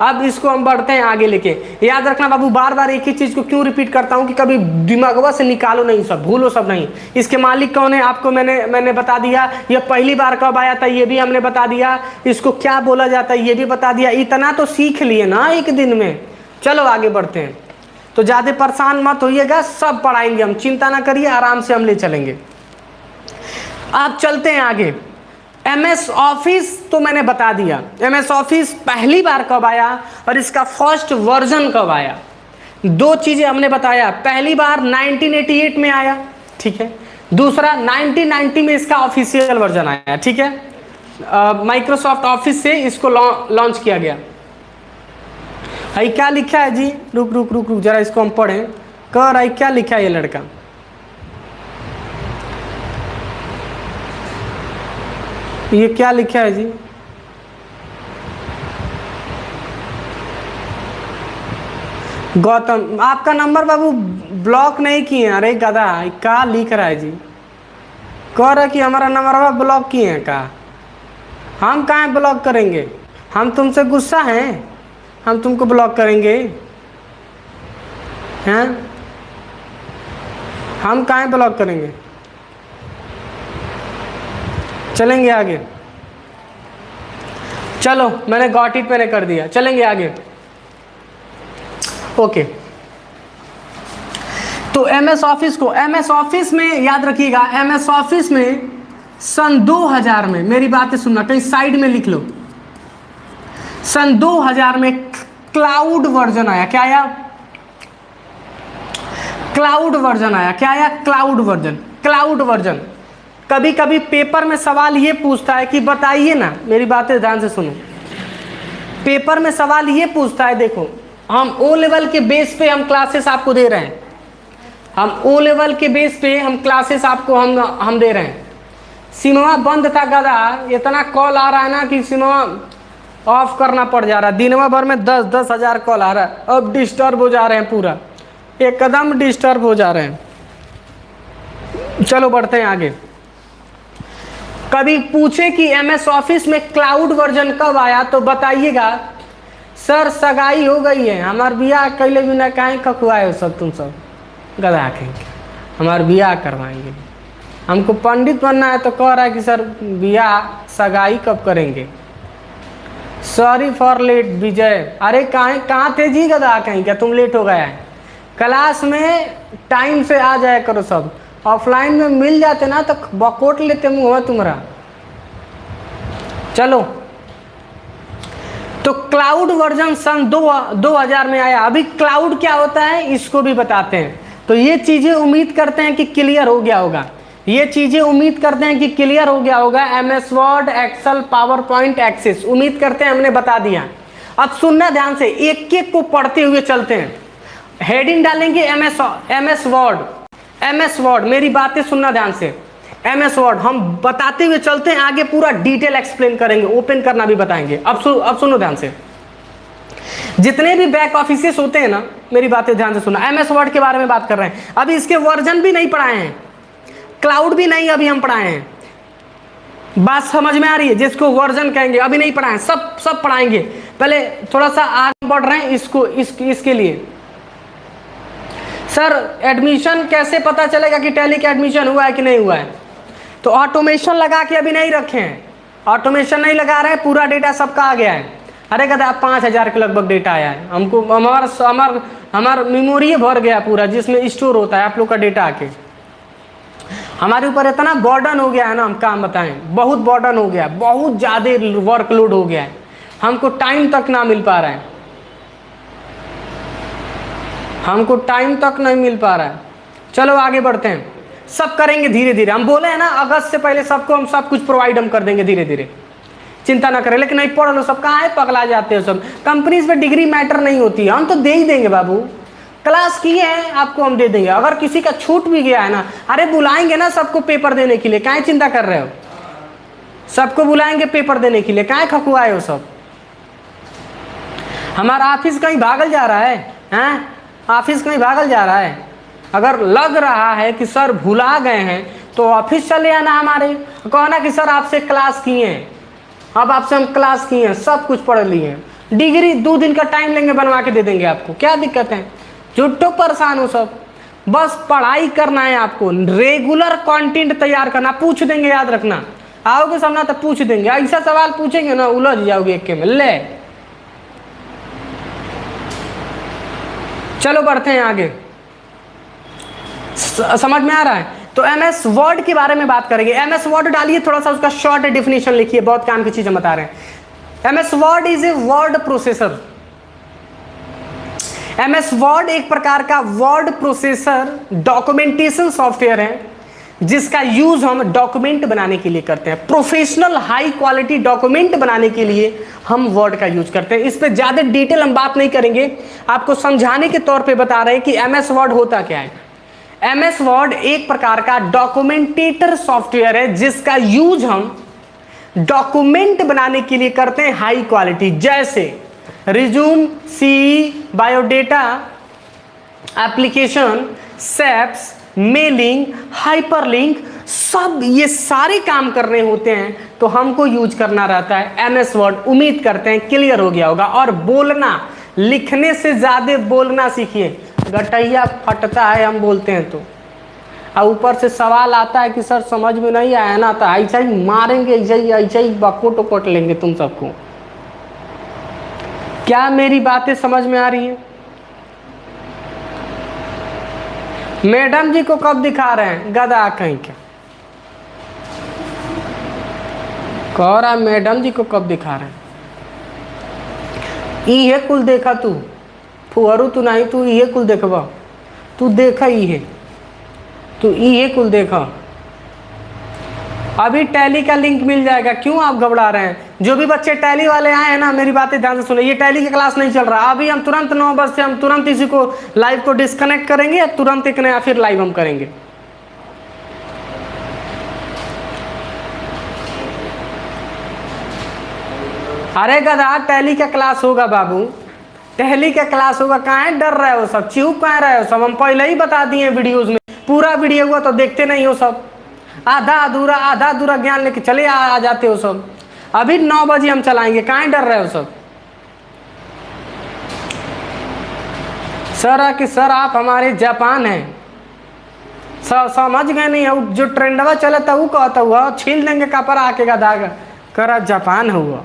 अब इसको हम बढ़ते हैं आगे लेके। याद रखना बाबू, बार बार एक ही चीज को क्यों रिपीट करता हूं कि कभी दिमागवा से निकालो नहीं, सब भूलो सब नहीं। इसके मालिक कौन है आपको मैंने बता दिया। यह पहली बार कब आया था ये भी हमने बता दिया। इसको क्या बोला जाता है ये भी बता दिया। इतना तो सीख लिए ना एक दिन में। चलो आगे बढ़ते हैं। तो ज्यादा परेशान मत होइएगा, सब पढ़ाएंगे हम, चिंता ना करिए, आराम से हम ले चलेंगे। आप चलते हैं आगे। MS ऑफिस तो मैंने बता दिया। MS ऑफिस पहली बार कब आया और इसका फर्स्ट वर्जन कब आया, दो चीजें हमने बताया। पहली बार 1988 में आया, ठीक है। दूसरा 1990 में इसका ऑफिशियल वर्जन आया, ठीक है। माइक्रोसॉफ्ट ऑफिस से इसको लॉन्च किया गया। भाई क्या लिखा है जी? रुक रुक रुक रुक जरा इसको हम पढ़ें। कह रहा है क्या लिखा है ये लड़का? ये क्या लिखा है जी? गौतम, आपका नंबर बाबू ब्लॉक नहीं किए। अरे गधा, क्या लिख रहा है जी? कह रहा है कि हमारा नंबर ब्लॉक किए हैं। का हम कहाँ ब्लॉक करेंगे? हम तुमसे गुस्सा हैं? हम तुमको ब्लॉक करेंगे? हैं? हम कहाँ ब्लॉक करेंगे? चलेंगे आगे। चलो मैंने गॉट इट मैंने कर दिया, चलेंगे आगे। ओके, तो MS ऑफिस को, MS ऑफिस में याद रखिएगा, MS ऑफिस में सन 2000 में, मेरी बातें सुनना, कहीं साइड में लिख लो, सन 2000 में क्लाउड वर्जन आया। क्या आया? क्लाउड वर्जन आया। क्या आया? Cloud version. Cloud version. कभी कभी पेपर में सवाल ये पूछता है कि बताइए ना, मेरी बातें ध्यान से सुनो। पेपर में सवाल ये पूछता है, देखो हम O लेवल के बेस पे हम क्लासेस आपको दे रहे हैं, हम O लेवल के बेस पे हम क्लासेस आपको हम दे रहे हैं। सिनेमा बंद था गधा, इतना कॉल आ रहा है ना कि सिनेमा ऑफ करना पड़ जा रहा है। दिनवा भर में 10-10 हजार कॉल आ रहा है। अब डिस्टर्ब हो जा रहे हैं, पूरा एकदम डिस्टर्ब हो जा रहे हैं। चलो बढ़ते हैं आगे। कभी पूछे कि MS ऑफिस में क्लाउड वर्जन कब आया तो बताइएगा सर सगाई हो गई है, हमार बियाह कैले बिना काहे कखुआए हो सब तुम सब गधा कहेंगे, हमार बियाह करवाएंगे। हमको पंडित बनना है तो कह रहा है कि सर बियाह सगाई कब करेंगे। सॉरी फॉर लेट विजय। अरे कहाँ थे जी गधा कहीं, क्या तुम लेट हो गया है? क्लास में टाइम से आ जाया करो सब, ऑफलाइन में मिल जाते ना तो बकोट लेते मुँह तुम्हारा। चलो, तो क्लाउड वर्जन सन 2000 में आया। अभी क्लाउड क्या होता है इसको भी बताते हैं। तो ये चीजें उम्मीद करते हैं कि क्लियर हो गया होगा, ये चीजें उम्मीद करते हैं कि क्लियर हो गया होगा। MS Word, Excel, PowerPoint, Access, उम्मीद करते हैं हमने बता दिया। अब सुनना ध्यान से, एक एक को पढ़ते हुए चलते हैं। हेडिंग डालेंगे MS वर्ड, मेरी बातें सुनना ध्यान से। MS वर्ड हम बताते हुए चलते हैं, आगे पूरा डिटेल एक्सप्लेन करेंगे, ओपन करना भी बताएंगे। अब सुनो ध्यान से, जितने भी बैक ऑफिसेस होते हैं ना, मेरी बातें ध्यान से सुनना। MS वर्ड के बारे में बात कर रहे हैं, अभी इसके वर्जन भी नहीं पढ़ाए हैं, क्लाउड भी नहीं अभी हम पढ़ाए हैं। बात समझ में आ रही है? जिसको वर्जन कहेंगे अभी नहीं पढ़ाए, सब पढ़ाएंगे। पहले थोड़ा सा आगे बढ़ रहे हैं इसके लिए। सर एडमिशन कैसे पता चलेगा कि टैली का एडमिशन हुआ है कि नहीं हुआ है? तो ऑटोमेशन लगा के अभी नहीं रखे हैं, ऑटोमेशन नहीं लगा रहे हैं, पूरा डेटा सबका आ गया है। अरे कहते 5000 के लगभग डेटा आया है हमको, हमारा मेमोरी भर गया पूरा, जिसमें स्टोर होता है आप लोग का डेटा आके। हमारे ऊपर इतना बर्डन हो गया है ना, हम काम बताएं, बहुत बर्डन हो गया, बहुत ज़्यादा वर्कलोड हो गया है, हमको टाइम तक ना मिल पा रहा है, हमको टाइम तक नहीं मिल पा रहा है। चलो आगे बढ़ते हैं, सब करेंगे धीरे धीरे। हम बोले हैं ना अगस्त से पहले सबको हम सब कुछ प्रोवाइड हम कर देंगे धीरे धीरे, चिंता ना करें। लेकिन नहीं पढ़ लो, सब कहाँ है, पगला जाते हो सब। कंपनीज में डिग्री मैटर नहीं होती है, हम तो दे ही देंगे बाबू, क्लास किए हैं आपको हम दे देंगे। अगर किसी का छूट भी गया है ना, अरे बुलाएंगे ना सबको पेपर देने के लिए, काहे चिंता कर रहे हो? सबको बुलाएंगे पेपर देने के लिए, काहे खकुआए हो सब? हमारा ऑफिस कहीं भागल जा रहा है, हैं? ऑफिस कहीं भागल जा रहा है? अगर लग रहा है कि सर भुला गए हैं तो ऑफिस चले आना हमारे, कहना कि सर आपसे क्लास किए हैं, अब आपसे हम क्लास किए हैं, सब कुछ पढ़ लिए हैं। डिग्री 2 दिन का टाइम लेंगे, बनवा के दे देंगे आपको, क्या दिक्कत है? झूठो परेशान हो सब, बस पढ़ाई करना है आपको, रेगुलर कंटेंट तैयार करना। पूछ देंगे, याद रखना, आओगे सामना तो पूछ देंगे, ऐसा सवाल पूछेंगे ना उलझ जाओगे एक के में। ले चलो बढ़ते हैं आगे, समझ में आ रहा है? तो MS वर्ड के बारे में बात करेंगे। MS वर्ड डालिए, थोड़ा सा उसका शॉर्ट डेफिनेशन लिखिए, बहुत काम की चीजें बता रहे हैं। MS word is a word processor. MS word एक प्रकार का वर्ड प्रोसेसर डॉक्यूमेंटेशन सॉफ्टवेयर है, जिसका यूज हम डॉक्यूमेंट बनाने के लिए करते हैं। प्रोफेशनल हाई क्वालिटी डॉक्यूमेंट बनाने के लिए हम वर्ड का यूज करते हैं। इस पे ज्यादा डिटेल हम बात नहीं करेंगे, आपको समझाने के तौर पे बता रहे हैं कि MS वर्ड होता क्या है। MS वर्ड एक प्रकार का डॉक्यूमेंटेटर सॉफ्टवेयर है, जिसका यूज हम डॉक्यूमेंट बनाने के लिए करते हैं हाई क्वालिटी, जैसे resume, CE, biodata, application, ceps, mailing, hyperlink, सब ये सारे काम करने होते हैं तो हमको यूज करना रहता है MS वर्ड। उम्मीद करते हैं क्लियर हो गया होगा। और बोलना, लिखने से ज्यादा बोलना सीखिए, गटैया फटता है हम बोलते हैं तो, और ऊपर से सवाल आता है कि सर समझ में नहीं आया ना, तो ऐसा ही मारेंगे, ऐसा ही बकोट वकोट लेंगे तुम सबको। क्या मेरी बातें समझ में आ रही है? मैडम जी को कब दिखा रहे हैं? गधा कहीं के कह रहा, मैडम जी को कब दिखा रहे हैं? ये कुल देखा तू फुहरू, तू नहीं, तू ये कुल देखबा, तू देखा ही है, तू ये कुल देखा। अभी टैली का लिंक मिल जाएगा, क्यों आप घबरा रहे हैं? जो भी बच्चे टैली वाले आए हैं ना, मेरी बातें ध्यान से सुनिए, ये टैली की क्लास नहीं चल रहा अभी। हम तुरंत 9 बजे से हम तुरंत इसी को लाइव को डिस्कनेक्ट करेंगे, तुरंत एक नया फिर लाइव हम करेंगे। अरे गधा, टैली का क्लास होगा बाबू, टैली का क्लास होगा, कहाँ डर रहे हो सब, चुप कहाँ रहे हो सब? हम पहले ही बता दिए वीडियोज में, पूरा वीडियो हुआ तो देखते नहीं हो सब, आधा अधूरा ज्ञान लेके चले आ जाते हो सब। अभी 9 बजे हम चलाएंगे, कहाँ डर रहे हो सब? सर कि सर आप हमारे जापान हैं, समझ गए नहीं हो? जो ट्रेंडवा चला था वो कहता हुआ छील देंगे कपड़ा आके का दाग कर जापान हुआ।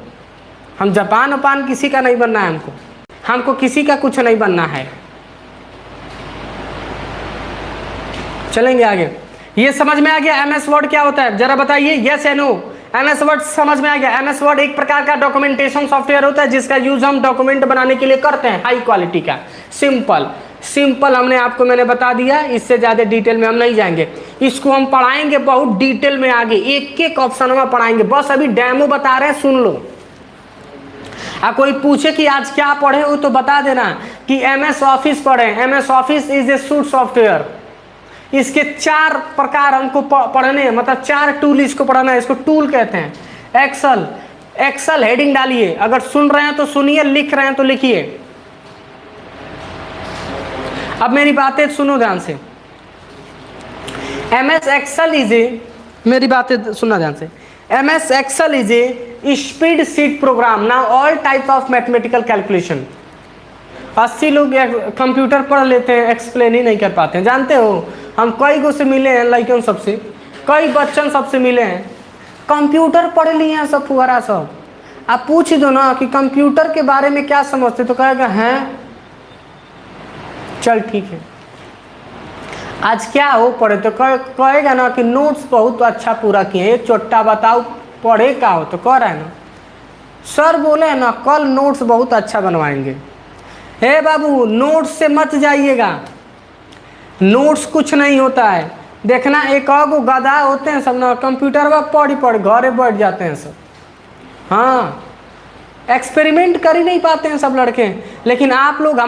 हम जापान उपान किसी का नहीं बनना है, हमको किसी का कुछ नहीं बनना है। चलेंगे आगे। ये समझ में आ गया एमएस वर्ड क्या होता है, जरा बताइए यस या नो। एमएस वर्ड समझ में आ गया। एमएस वर्ड एक प्रकार का डॉक्यूमेंटेशन सॉफ्टवेयर होता है जिसका यूज हम डॉक्यूमेंट बनाने के लिए करते हैं, हाई क्वालिटी का। सिंपल सिंपल हमने आपको मैंने बता दिया, इससे ज्यादा डिटेल में हम नहीं जाएंगे। इसको हम पढ़ाएंगे बहुत डिटेल में आगे, एक एक ऑप्शन में पढ़ाएंगे, बस अभी डेमो बता रहे हैं, सुन लो। कोई पूछे कि आज क्या पढ़े हो तो बता देना कि एमएस ऑफिस पढ़े। MS office is a suit software. इसके 4 प्रकार हमको पढ़ने हैं, मतलब 4 टूल इसको पढ़ना है, इसको टूल कहते हैं। एक्सेल, एक्सेल हेडिंग डालिए, अगर सुन रहे हैं तो सुनिए, लिख रहे हैं तो लिखिए। अब मेरी बातें सुनो ध्यान से। एमएस एक्सेल इज ए, मेरी बातें सुनना ध्यान से। MS Excel is a spreadsheet program. Now all type of mathematical calculation. 80 लोग कंप्यूटर पढ़ लेते हैं, एक्सप्लेन ही नहीं कर पाते हैं। जानते हो हम कई गो से मिले हैं, लड़कियों सबसे, कई बच्चन सबसे मिले हैं, कंप्यूटर पढ़ लिए हैं सब फुहरा सब। आप पूछ दो ना कि कंप्यूटर के बारे में क्या समझते, तो कहेगा हैं, चल ठीक है। आज क्या हो पढ़े, तो कहेगा ना कि नोट्स बहुत अच्छा पूरा किए, एक चोट्टा बताओ पढ़े क्या हो, तो कह रहा है ना सर बोले है ना कल नोट्स बहुत अच्छा बनवाएंगे। हे बाबू नोट्स से मत जाइएगा, नोट्स कुछ नहीं होता है। देखना एक गो गधा होते हैं सब ना, कंप्यूटर पर पढ़ घरे बैठ जाते हैं सब। हाँ, एक्सपेरिमेंट कर ही नहीं पाते हैं सब लड़के। लेकिन आप लोग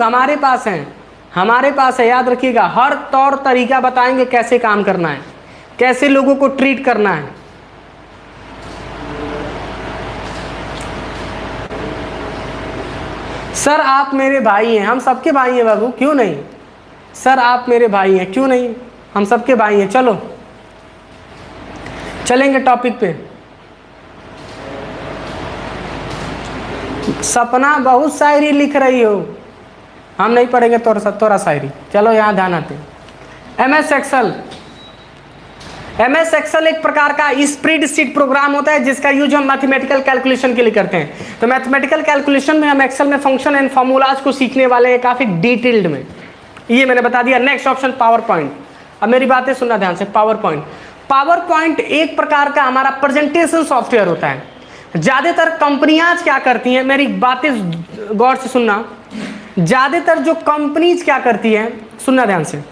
हमारे पास हैं, हमारे पास है, याद रखिएगा। हर तौर तरीका बताएंगे कैसे काम करना है, कैसे लोगों को ट्रीट करना है। सर आप मेरे भाई हैं, हम सबके भाई हैं बाबू, क्यों नहीं। सर आप मेरे भाई हैं, क्यों नहीं, हम सबके भाई हैं। चलो चलेंगे टॉपिक पे। सपना बहुत शायरी लिख रही हो, हम नहीं पढ़ेंगे तोरा शायरी। चलो यहाँ ध्यान आते हैं। एमएस एक्सेल, एमएस एक्सेल एक प्रकार का स्प्रेडशीट प्रोग्राम होता है जिसका यूज हम मैथमेटिकल कैलकुलेशन के लिए करते हैं। तो मैथमेटिकल कैलकुलेशन में हम एक्सेल में फंक्शन एंड फॉर्मूलाज को सीखने वाले हैं काफी डिटेल्ड में, ये मैंने बता दिया। Next option power point. अब मेरी बातें सुनना ध्यान से। पावर पॉइंट, पावर पॉइंट एक प्रकार का हमारा प्रेजेंटेशन सॉफ्टवेयर होता है। ज्यादातर कंपनियां क्या करती हैं, मेरी बातें गौर से सुनना। ज्यादातर जो कंपनीज क्या करती हैं, सुनना ध्यान से,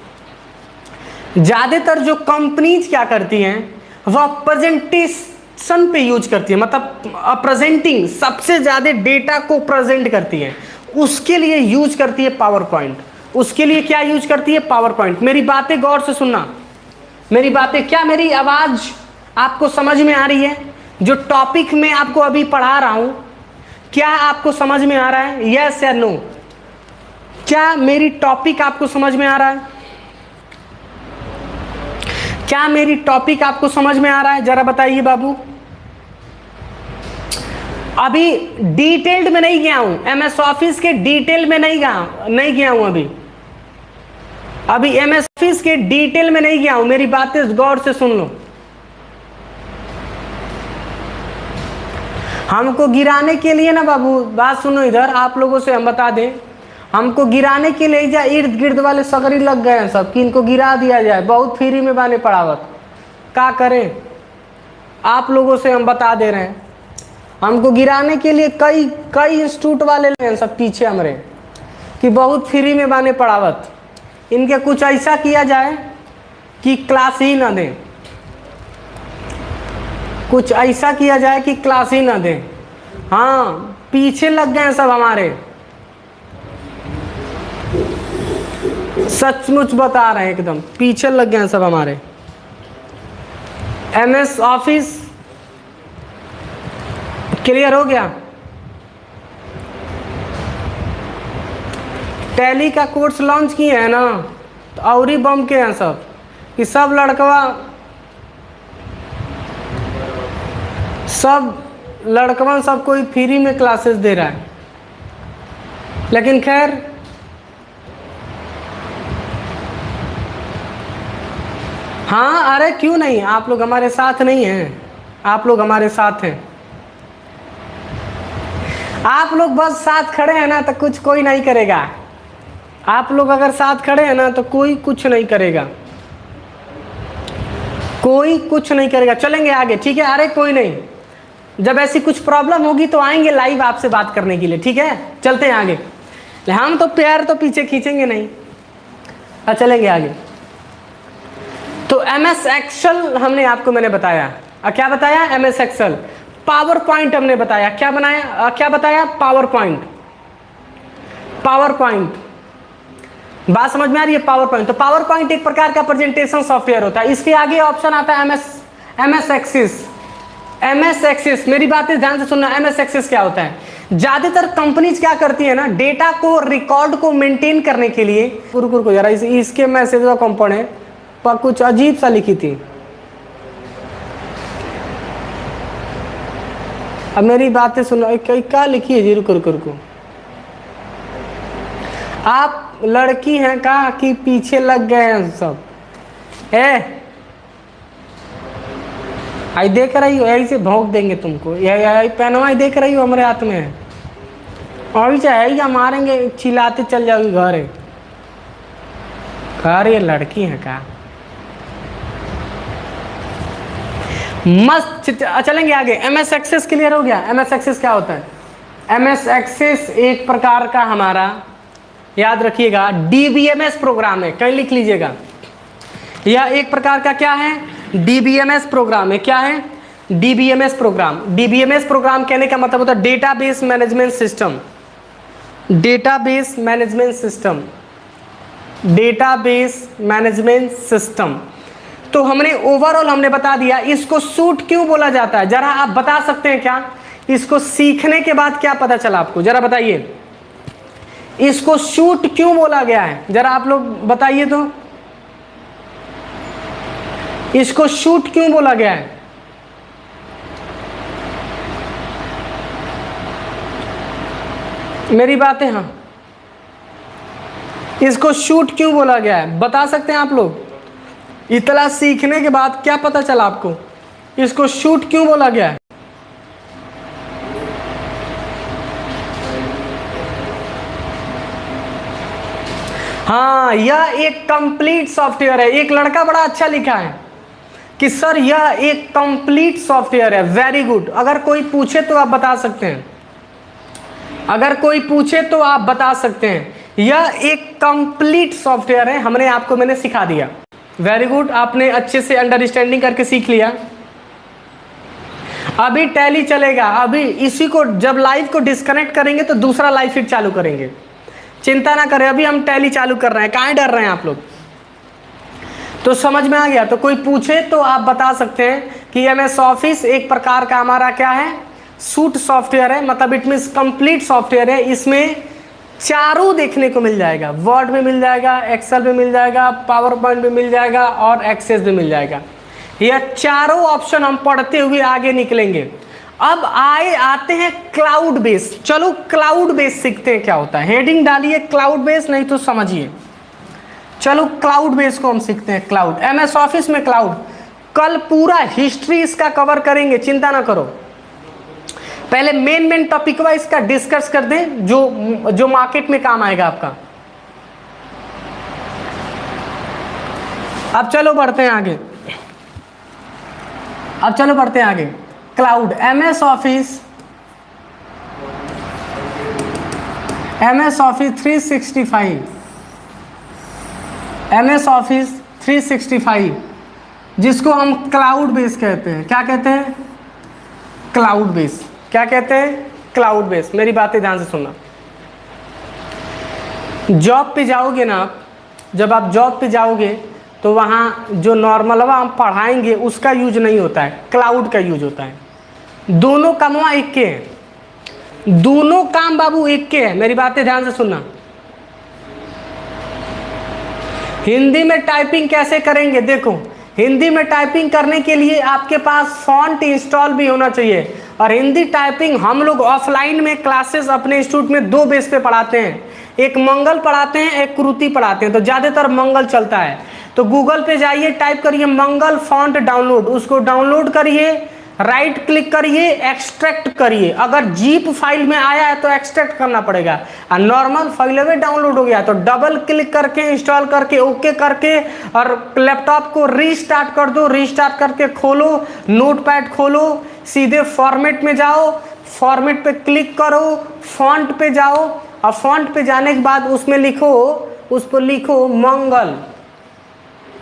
ज्यादातर जो कंपनीज क्या करती हैं वह प्रेजेंटेशन पे यूज करती है, मतलब प्रेजेंटिंग, सबसे ज्यादा डेटा को प्रेजेंट करती है, उसके लिए यूज करती है पावर पॉइंट। उसके लिए क्या यूज करती है, पावर पॉइंट। मेरी बातें गौर से सुनना, मेरी बातें, क्या मेरी आवाज आपको समझ में आ रही है? जो टॉपिक में आपको अभी पढ़ा रहा हूं क्या आपको समझ में आ रहा है, यस या नो? क्या मेरी टॉपिक आपको समझ में आ रहा है? क्या मेरी टॉपिक आपको समझ में आ रहा है, जरा बताइए बाबू। अभी डिटेल्ड में नहीं गया हूं, एमएस ऑफिस के डिटेल में नहीं गया हूं अभी एमएस ऑफिस के डिटेल में नहीं गया हूं। मेरी बातें गौर से सुन लो। हमको गिराने के लिए ना बाबू, बात सुनो इधर, आप लोगों से हम बता दें, हमको गिराने के लिए जा इर्द गिर्द वाले सकरी लग गए हैं सब कि इनको गिरा दिया जाए, बहुत फ्री में बाने पड़ावत। क्या करें, आप लोगों से हम बता दे रहे हैं, हमको गिराने के लिए कई इंस्टीट्यूट वाले हैं सब पीछे हमारे कि बहुत फ्री में बाने पड़ावत। इनके कुछ ऐसा किया जाए कि क्लास ही ना दें, कुछ ऐसा किया जाए कि क्लास ही ना दें। हाँ, पीछे लग गए हैं सब हमारे, सचमुच बता रहे हैं, एकदम पीछे लग गए हैं सब हमारे। एमएस ऑफिस क्लियर हो गया? टैली का कोर्स लॉन्च किए हैं ना, तो और ही बम के हैं सब कि सब लड़कवा सब कोई फ्री में क्लासेस दे रहा है। लेकिन खैर हाँ, अरे क्यों नहीं, आप लोग हमारे साथ नहीं हैं, आप लोग हमारे साथ हैं। आप लोग बस साथ खड़े हैं ना तो कोई नहीं करेगा। आप लोग अगर साथ खड़े हैं ना तो कोई कुछ नहीं करेगा। कोई कुछ नहीं करेगा, चलेंगे आगे, ठीक है। अरे कोई नहीं, जब ऐसी कुछ प्रॉब्लम होगी तो आएंगे लाइव आपसे बात करने के लिए, ठीक है। चलते हैं आगे, हम तो पैर तो पीछे खींचेंगे नहीं, चलेंगे आगे। तो MS एक्सेल हमने आपको मैंने बताया, क्या बताया, MS एक्सेल। पावर पॉइंट हमने बताया, क्या बनाया, क्या बताया, पावर पॉइंट। पावर पॉइंट बात समझ में आ रही है, पावर पॉइंट। तो पावर पॉइंट एक प्रकार का प्रेजेंटेशन सॉफ्टवेयर होता है। इसके आगे ऑप्शन आता है MS एक्सेस। MS एक्सेस, मेरी बातें ध्यान से सुनना, MS एक्सेस क्या होता है। ज्यादातर कंपनीज क्या करती है ना, डेटा को, रिकॉर्ड को मेंटेन करने के लिए, रुको जरा, इसके मैसेज का कंपोनेंट पर कुछ अजीब सा लिखी थी। अब मेरी बातें सुनो, क्या लिखी है जी, रुको। आप लड़की हैं का कि पीछे लग गए हैं सब, आई देख रही हो, यही से भौंक देंगे तुमको, यही पहनवा देख रही हो हमारे हाथ में है, और चाहे या मारेंगे, चिल्लाते चल जाओगी घर ये लड़की है का। मस्त, चलेंगे आगे। MS एक्सेस क्लियर हो गया। MS एक्सेस क्या होता है, MS एक्सेस एक प्रकार का हमारा, याद रखिएगा, DBMS प्रोग्राम है, कहीं लिख लीजिएगा। यह एक प्रकार का क्या है, DBMS प्रोग्राम है। क्या है, DBMS प्रोग्राम। DBMS प्रोग्राम कहने का मतलब होता है database management system. Database management system, database management system. तो हमने ओवरऑल हमने बता दिया। इसको सूट क्यों बोला जाता है, जरा आप बता सकते हैं क्या, इसको सीखने के बाद क्या पता चला आपको, जरा बताइए। इसको शूट क्यों बोला गया है, जरा आप लोग बताइए तो, इसको शूट क्यों बोला गया है। मेरी बातें, हाँ, इसको शूट क्यों बोला गया है, बता सकते हैं आप लोग। इतना सीखने के बाद क्या पता चला आपको, इसको शूट क्यों बोला गया है। हाँ, यह एक कंप्लीट सॉफ्टवेयर है। एक लड़का बड़ा अच्छा लिखा है कि सर यह एक कंप्लीट सॉफ्टवेयर है। Very good. अगर कोई पूछे तो आप बता सकते हैं, अगर कोई पूछे तो आप बता सकते हैं, यह एक कंप्लीट सॉफ्टवेयर है। हमने आपको, मैंने सिखा दिया। वेरी गुड, आपने अच्छे से अंडरस्टैंडिंग करके सीख लिया। अभी टैली चलेगा, अभी इसी को जब लाइव को डिस्कनेक्ट करेंगे तो दूसरा लाइव फिर चालू करेंगे, चिंता ना करें। अभी हम टैली चालू कर रहे हैं, काहे डर रहे हैं आप लोग। तो समझ में आ गया। तो कोई पूछे तो आप बता सकते हैं कि MS ऑफिस एक प्रकार का हमारा क्या है, सूट सॉफ्टवेयर है, मतलब इट मीन्स कंप्लीट सॉफ्टवेयर है। इसमें चारों देखने को मिल जाएगा, वर्ड में मिल जाएगा, एक्सेल में मिल जाएगा, पावर पॉइंट में मिल जाएगा और एक्सेस में मिल जाएगा। यह चारों ऑप्शन हम पढ़ते हुए आगे निकलेंगे। अब आते हैं क्लाउड बेस। चलो क्लाउड बेस सीखते हैं क्या होता है। हेडिंग डालिए क्लाउड बेस, नहीं तो समझिए। चलो क्लाउड बेस को हम सीखते हैं। क्लाउड, MS ऑफिस में क्लाउड, कल पूरा हिस्ट्री इसका कवर करेंगे, चिंता ना करो। पहले मेन टॉपिक वाइज इसका डिस्कस कर दें, जो मार्केट में काम आएगा आपका। अब चलो बढ़ते हैं आगे, अब चलो बढ़ते हैं आगे। Cloud, MS office 365, MS office 365 जिसको हम क्लाउड बेस कहते हैं। क्या कहते हैं, क्लाउड बेस। क्या कहते हैं, क्लाउड बेस। मेरी बातें ध्यान से सुनना। जॉब पे जाओगे ना आप, जब आप जॉब पे जाओगे तो वहाँ जो नॉर्मलवा हम पढ़ाएंगे उसका यूज नहीं होता है, क्लाउड का यूज होता है। दोनों कामवा एक के हैं, दोनों काम बाबू एक के हैं। मेरी बातें ध्यान से सुनना। हिंदी में टाइपिंग कैसे करेंगे, देखो हिंदी में टाइपिंग करने के लिए आपके पास फॉन्ट इंस्टॉल भी होना चाहिए। और हिंदी टाइपिंग हम लोग ऑफलाइन में क्लासेस अपने इंस्टीट्यूट में 2 बेस पे पढ़ाते हैं, एक मंगल पढ़ाते हैं, एक कृति पढ़ाते हैं। तो ज़्यादातर मंगल चलता है। तो गूगल पे जाइए, टाइप करिए मंगल फॉन्ट डाउनलोड, उसको डाउनलोड करिए, राइट क्लिक करिए, एक्सट्रैक्ट करिए। अगर जीप फाइल में आया है तो एक्सट्रैक्ट करना पड़ेगा, और नॉर्मल फाइल में डाउनलोड हो गया तो डबल क्लिक करके इंस्टॉल करके ओके करके और लैपटॉप को रीस्टार्ट कर दो। रीस्टार्ट करके खोलो, नोटपैड खोलो, सीधे फॉर्मेट में जाओ, फॉर्मेट पे क्लिक करो, फॉन्ट पे जाओ, और फॉन्ट पे जाने के बाद उसमें लिखो, उस पर लिखो मंगल,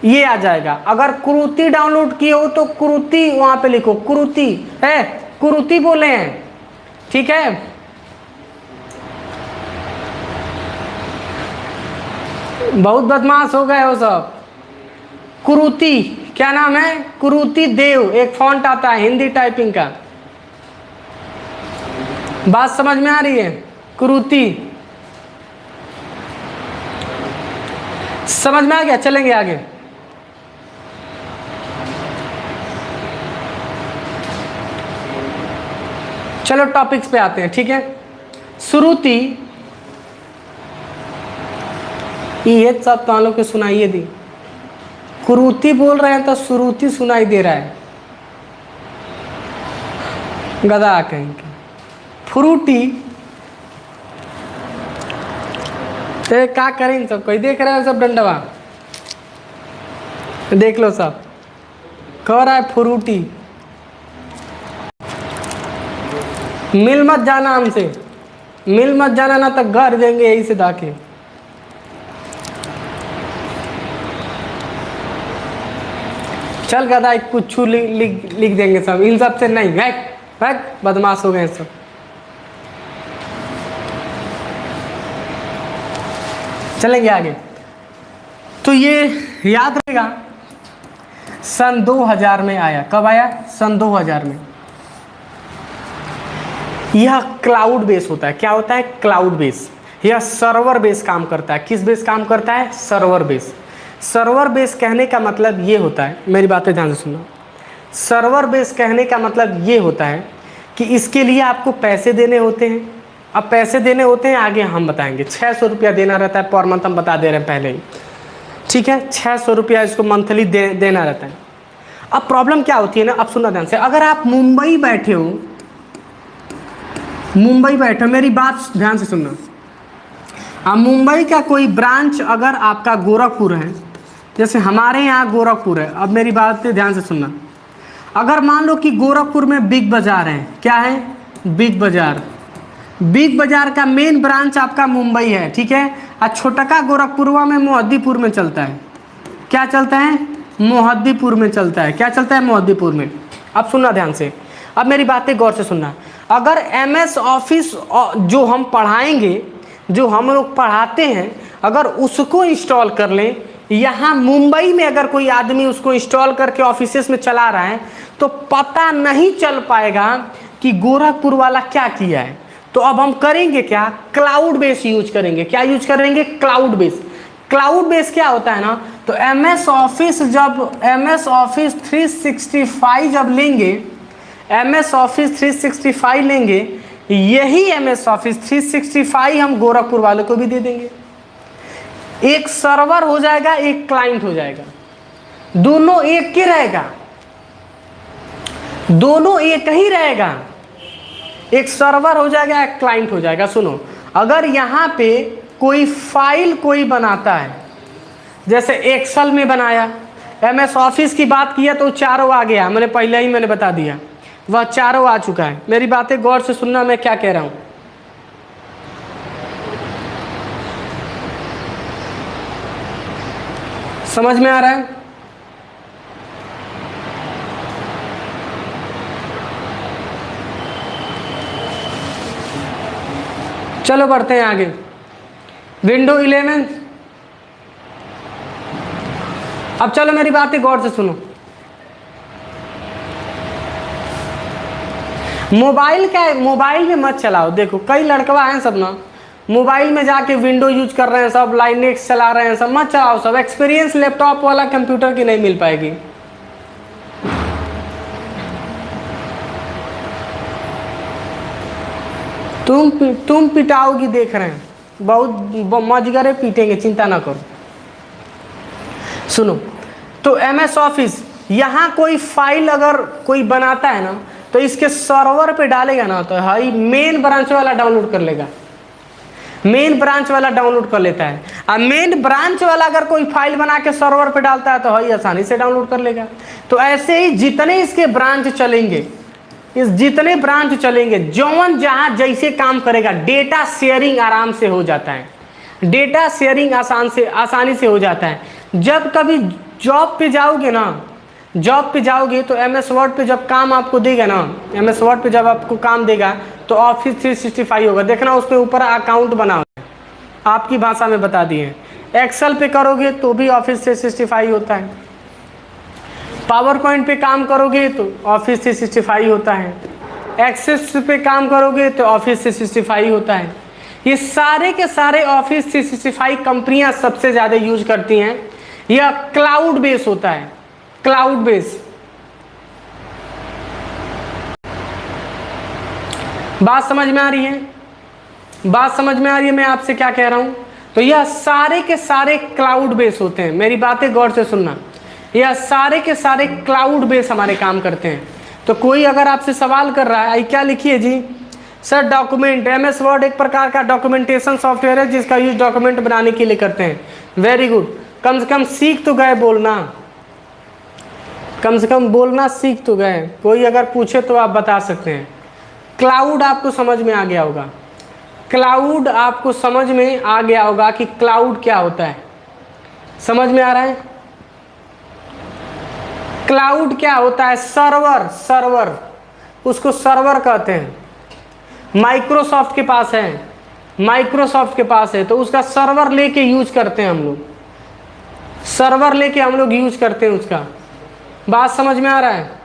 ये आ जाएगा। अगर कुरुति डाउनलोड किए हो तो कुरुति वहां पे लिखो, कुरुति है, कुरुति बोले हैं, ठीक है। बहुत बदमाश हो गए हो सब। कुरुति क्या नाम है? कुरुति देव एक फॉन्ट आता है हिंदी टाइपिंग का। बात समझ में आ रही है? कुरुति समझ में आ गया? चलेंगे आगे। चलो टॉपिक्स पे आते हैं, ठीक है। श्रुति, ये सब तो हम लोग को सुनाइए दी। कुरुति बोल रहे हैं तो श्रुति सुनाई दे रहा है, गधा कहीं के। फ्रूटी क्या करें सब, कोई देख रहा है सब डंडवा, देख लो सब कह रहा है फ्रूटी। मिल मत जाना हमसे, मिल मत जाना ना तो घर देंगे यही से दाके। चल गदा एक कुछ लिख देंगे सब, इन सब से नहीं। बैक बदमाश हो गए सब। चलेंगे आगे। तो ये याद रहेगा सन 2000 में आया। कब आया? सन 2000 में। यह क्लाउड बेस होता है। क्या होता है? Cloud base. यह सर्वर बेस काम करता है। किस बेस काम करता है? Server base. सर्वर बेस कहने का मतलब ये होता है, मेरी बातें ध्यान से सुनना। सर्वर बेस कहने का मतलब ये होता है कि इसके लिए आपको पैसे देने होते हैं। अब पैसे देने होते हैं आगे हम बताएंगे। 600 रुपया देना रहता है पर मंथ, हम बता दे रहे हैं पहले ही, ठीक है। 600 रुपया इसको मंथली देना रहता है। अब प्रॉब्लम क्या होती है ना, अब सुनना ध्यान से। अगर आप मुंबई बैठे हो, मेरी बात ध्यान से सुनना। अब मुंबई का कोई ब्रांच अगर आपका गोरखपुर है, जैसे हमारे यहाँ गोरखपुर है, अब मेरी बात ध्यान से सुनना। अगर मान लो कि गोरखपुर में बिग बाजार है, क्या है? बिग बाजार। बिग बाजार का मेन ब्रांच आपका मुंबई है, ठीक है। और छोटका गोरखपुरवा में मोहद्दीपुर में चलता है। क्या चलता है? मोहद्दीपुर में चलता है। क्या चलता है? मोहद्दीपुर में। अब सुनना ध्यान से, अब मेरी बातें गौर से सुनना। अगर MS ऑफिस जो हम पढ़ाएंगे, जो हम लोग पढ़ाते हैं, अगर उसको इंस्टॉल कर लें, यहाँ मुंबई में अगर कोई आदमी उसको इंस्टॉल करके ऑफिसेस में चला रहा है तो पता नहीं चल पाएगा कि गोरखपुर वाला क्या किया है। तो अब हम करेंगे क्या? क्लाउड बेस यूज करेंगे। क्या यूज करेंगे? Cloud base. क्लाउड बेस क्या होता है ना, तो MS ऑफिस जब MS ऑफिस 365 जब लेंगे, MS ऑफिस 365 लेंगे, यही MS ऑफिस 365 हम गोरखपुर वालों को भी दे देंगे। एक सर्वर हो जाएगा, एक क्लाइंट हो जाएगा, दोनों एक ही रहेगा, दोनों एक ही रहेगा। एक सर्वर हो जाएगा, एक क्लाइंट हो जाएगा। सुनो, अगर यहाँ पे कोई फाइल कोई बनाता है, जैसे एक्सेल में बनाया, MS ऑफिस की बात किया तो चारों आ गया, मैंने पहले ही बता दिया, वह चारों आ चुका है। मेरी बातें गौर से सुनना, मैं क्या कह रहा हूं। समझ में आ रहा है? चलो बढ़ते हैं आगे। विंडो 11। अब चलो मेरी बातें गौर से सुनो। मोबाइल में मत चलाओ। देखो कई लड़कवा हैं सब ना, मोबाइल में जाके विंडो यूज कर रहे हैं, सब लाइनेक्स चला रहे हैं, सब मत चलाओ। सब एक्सपीरियंस लैपटॉप वाला कंप्यूटर की नहीं मिल पाएगी। तुम पिटाओगी, देख रहे हैं, बहुत मजगरे पीटेंगे, चिंता ना करो। सुनो, तो MS ऑफिस यहाँ कोई फाइल अगर कोई बनाता है ना तो इसके सर्वर पे डालेगा ना तो हाई मेन ब्रांच वाला डाउनलोड कर लेगा, मेन ब्रांच वाला डाउनलोड कर लेता है। अब मेन ब्रांच वाला अगर कोई फाइल बना के सर्वर पे डालता है तो हाई आसानी से डाउनलोड कर लेगा। तो ऐसे ही जितने इसके ब्रांच चलेंगे, इस जितने ब्रांच चलेंगे, जौन जहाँ जैसे काम करेगा, डेटा शेयरिंग आराम से हो जाता है, डेटा शेयरिंग आसानी से हो जाता है। जब कभी जॉब पे जाओगे ना, जॉब पे जाओगे तो MS वर्ड पे जब काम आपको देगा ना, MS वर्ड पे जब आपको काम देगा तो ऑफिस 365 होगा, देखना उस पर ऊपर अकाउंट बना हुआ है, आपकी भाषा में बता दिए। एक्सेल पे करोगे तो भी ऑफिस 365 होता है, पावर पॉइंट पे काम करोगे तो ऑफिस 365 होता है, एक्सेस पे काम करोगे तो ऑफिस 365 होता है। ये सारे के सारे ऑफिस 365 कंपनियां सबसे ज़्यादा यूज करती हैं। यह क्लाउड बेस होता है, क्लाउड बेस। बात समझ में आ रही है? बात समझ में आ रही है मैं आपसे क्या कह रहा हूं? तो यह सारे के सारे क्लाउड बेस होते हैं, मेरी बातें गौर से सुनना। यह सारे के सारे क्लाउड बेस हमारे काम करते हैं। तो कोई अगर आपसे सवाल कर रहा है, क्या लिखिए जी सर डॉक्यूमेंट, MS वर्ड एक प्रकार का डॉक्यूमेंटेशन सॉफ्टवेयर है जिसका यूज डॉक्यूमेंट बनाने के लिए करते हैं। वेरी गुड, कम से कम सीख तो गए बोलना, कम से कम बोलना सीख तो गए। कोई अगर पूछे तो आप बता सकते हैं। क्लाउड आपको समझ में आ गया होगा, क्लाउड आपको समझ में आ गया होगा कि क्लाउड क्या होता है, समझ में आ रहा है? क्लाउड क्या होता है? सर्वर, सर्वर, उसको सर्वर कहते हैं। माइक्रोसॉफ्ट के पास है, माइक्रोसॉफ्ट के पास है तो उसका सर्वर लेके यूज करते हैं हम लोग, सर्वर लेके हम लोग यूज करते हैं उसका। बात समझ में आ रहा है?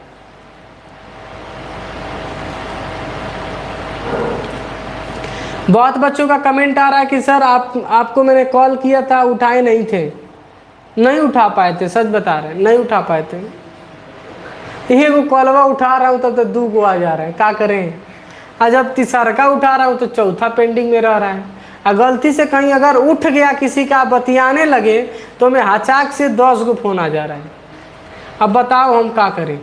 बहुत बच्चों का कमेंट आ रहा है कि सर आपको मैंने कॉल किया था, उठाए नहीं थे। नहीं उठा पाए थे, सच बता रहे हैं, नहीं उठा पाए थे। ये वो कॉलवा उठा रहा हूँ तब तो 2 को आ जा रहा है, क्या करें? जब तीसरा का उठा रहा हूँ तो चौथा पेंडिंग में रह रहा है। और गलती से कहीं अगर उठ गया किसी का बतियाने लगे तो मैं हचाक से 10 को फोन आ जा रहा है। अब बताओ हम क्या करें?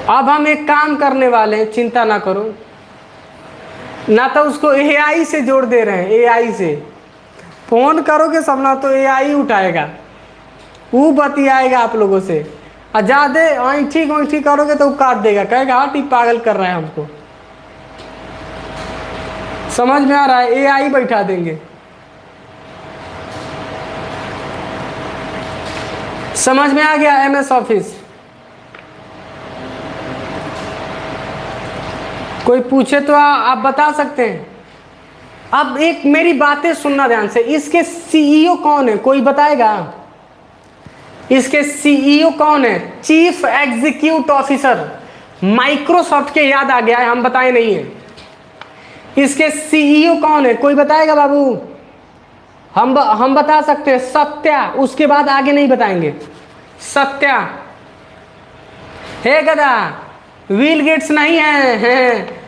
अब हम एक काम करने वाले हैं, चिंता ना करो, ना तो उसको AI से जोड़ दे रहे हैं। AI से फोन करोगे सब ना तो AI उठाएगा, वो बतियाएगा आप लोगों से। और ज़्यादा ऐठी करोगे तो वो काट देगा, कहेगा हाँ ठीक पागल कर रहा है हमको। समझ में आ रहा है? AI बैठा देंगे। समझ में आ गया? MS office. कोई पूछे तो आप बता सकते हैं। अब एक मेरी बातें सुनना ध्यान से, इसके CEO कौन है? कोई बताएगा? इसके CEO कौन है? Chief executive officer. माइक्रोसॉफ्ट के याद आ गया है, हम बताए नहीं है। इसके CEO कौन है? कोई बताएगा बाबू? हम बता सकते हैं, सत्या। उसके बाद आगे नहीं बताएंगे। सत्या है गदा, बिल गेट्स नहीं है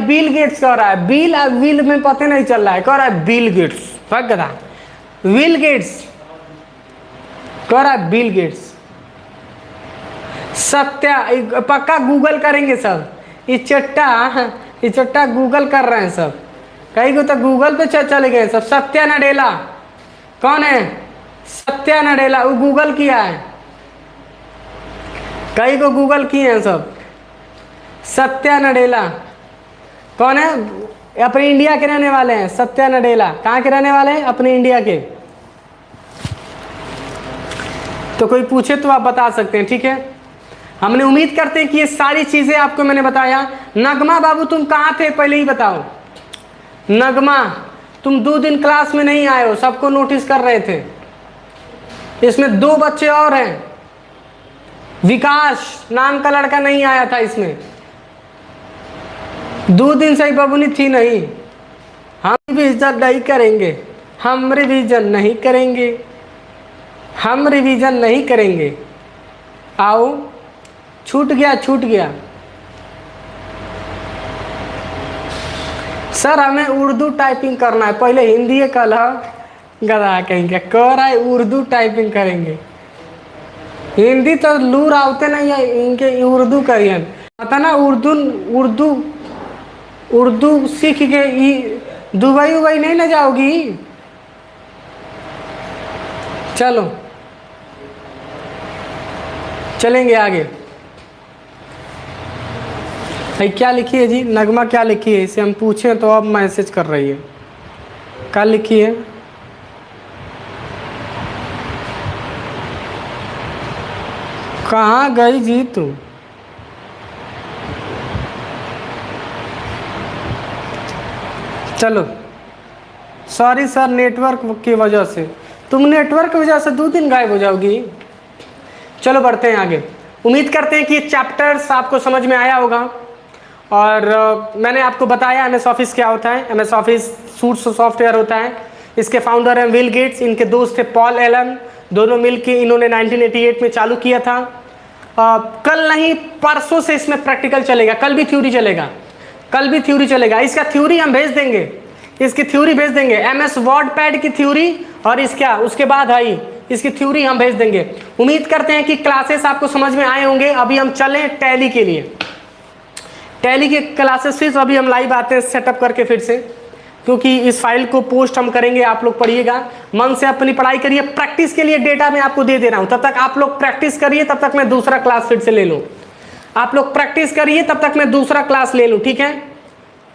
बिल गेट्स कह रहा है। बिल और विल में पता नहीं चल रहा है, कह रहा है बिल गेट्स। गदा विल गेट्स कह रहा है, बिल गेट्स। सत्या पक्का गूगल करेंगे सब। ये चट्टा गूगल कर रहे हैं सब, कहीं को तो गूगल पे चले गए सब। सत्या नडेला कौन है? सत्या नडेला, वो गूगल किया है, कई को गूगल किए हैं सब। सत्या नडेला कौन है? अपने इंडिया के रहने वाले हैं। सत्या नडेला कहाँ के रहने वाले हैं? अपने इंडिया के। तो कोई पूछे तो आप बता सकते हैं, ठीक है? हमने उम्मीद करते हैं कि ये सारी चीजें आपको मैंने बताया। नगमा बाबू तुम कहाँ थे पहले ही बताओ। नगमा तुम 2 दिन क्लास में नहीं आए हो, सबको नोटिस कर रहे थे। इसमें 2 बच्चे और हैं, विकास नाम का लड़का नहीं आया था इसमें। 2 दिन से ही बबुनी थी नहीं। हम रिवीजन नहीं करेंगे, हम रिवीजन नहीं करेंगे, हम रिवीजन नहीं करेंगे। आओ, छूट गया, छूट गया। सर हमें उर्दू टाइपिंग करना है, पहले हिंदी कल गधा कहेंगे, कह रहा है उर्दू टाइपिंग करेंगे। हिंदी तो लूर आवते नहीं है इनके, उर्दू करियन पता ना, उर्दू उर्दू उर्दू सीख के दुबई उबई नहीं ना जाओगी। चलो चलेंगे आगे। भाई क्या लिखी है जी, नगमा क्या लिखी है, इसे हम पूछें तो अब मैसेज कर रही है। क्या लिखी है? कहाँ गई जी तू? चलो सॉरी सर, नेटवर्क की वजह से। तुम नेटवर्क की वजह से 2 दिन गायब हो जाओगी। चलो बढ़ते हैं आगे। उम्मीद करते हैं कि ये चैप्टर्स आपको समझ में आया होगा। और मैंने आपको बताया MS ऑफिस क्या होता है। MS ऑफिस सूट सॉफ्टवेयर होता है। इसके फाउंडर हैं बिल गेट्स, इनके दोस्त थे पॉल एलन, दोनों मिलके इन्होंने 1988 में चालू किया था। कल नहीं परसों से इसमें प्रैक्टिकल चलेगा, कल भी थ्योरी चलेगा, कल भी थ्योरी चलेगा। इसका थ्योरी हम भेज देंगे, इसकी थ्योरी भेज देंगे, MS वर्ड पैड की थ्योरी और इसका उसके बाद आई इसकी थ्योरी हम भेज देंगे। उम्मीद करते हैं कि क्लासेस आपको समझ में आए होंगे। अभी हम चलें टैली के लिए। टैली के क्लासेस फिर अभी हम लाइव आते हैं सेटअप करके फिर से, क्योंकि इस फाइल को पोस्ट हम करेंगे। आप लोग पढ़िएगा, मन से अपनी पढ़ाई करिए। प्रैक्टिस के लिए डेटा मैं आपको दे रहा हूं, तब तक आप लोग प्रैक्टिस करिए, तब तक मैं दूसरा क्लास फिर से ले लूँ। आप लोग प्रैक्टिस करिए, तब तक मैं दूसरा क्लास ले लूँ, ठीक है?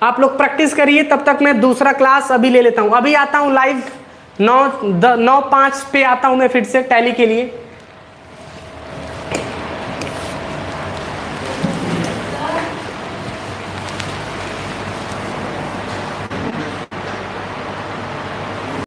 आप लोग प्रैक्टिस करिए, तब तक मैं दूसरा क्लास अभी ले लेता हूँ। अभी आता हूँ लाइव 9:05 पे आता हूँ मैं फिर से टैली के लिए।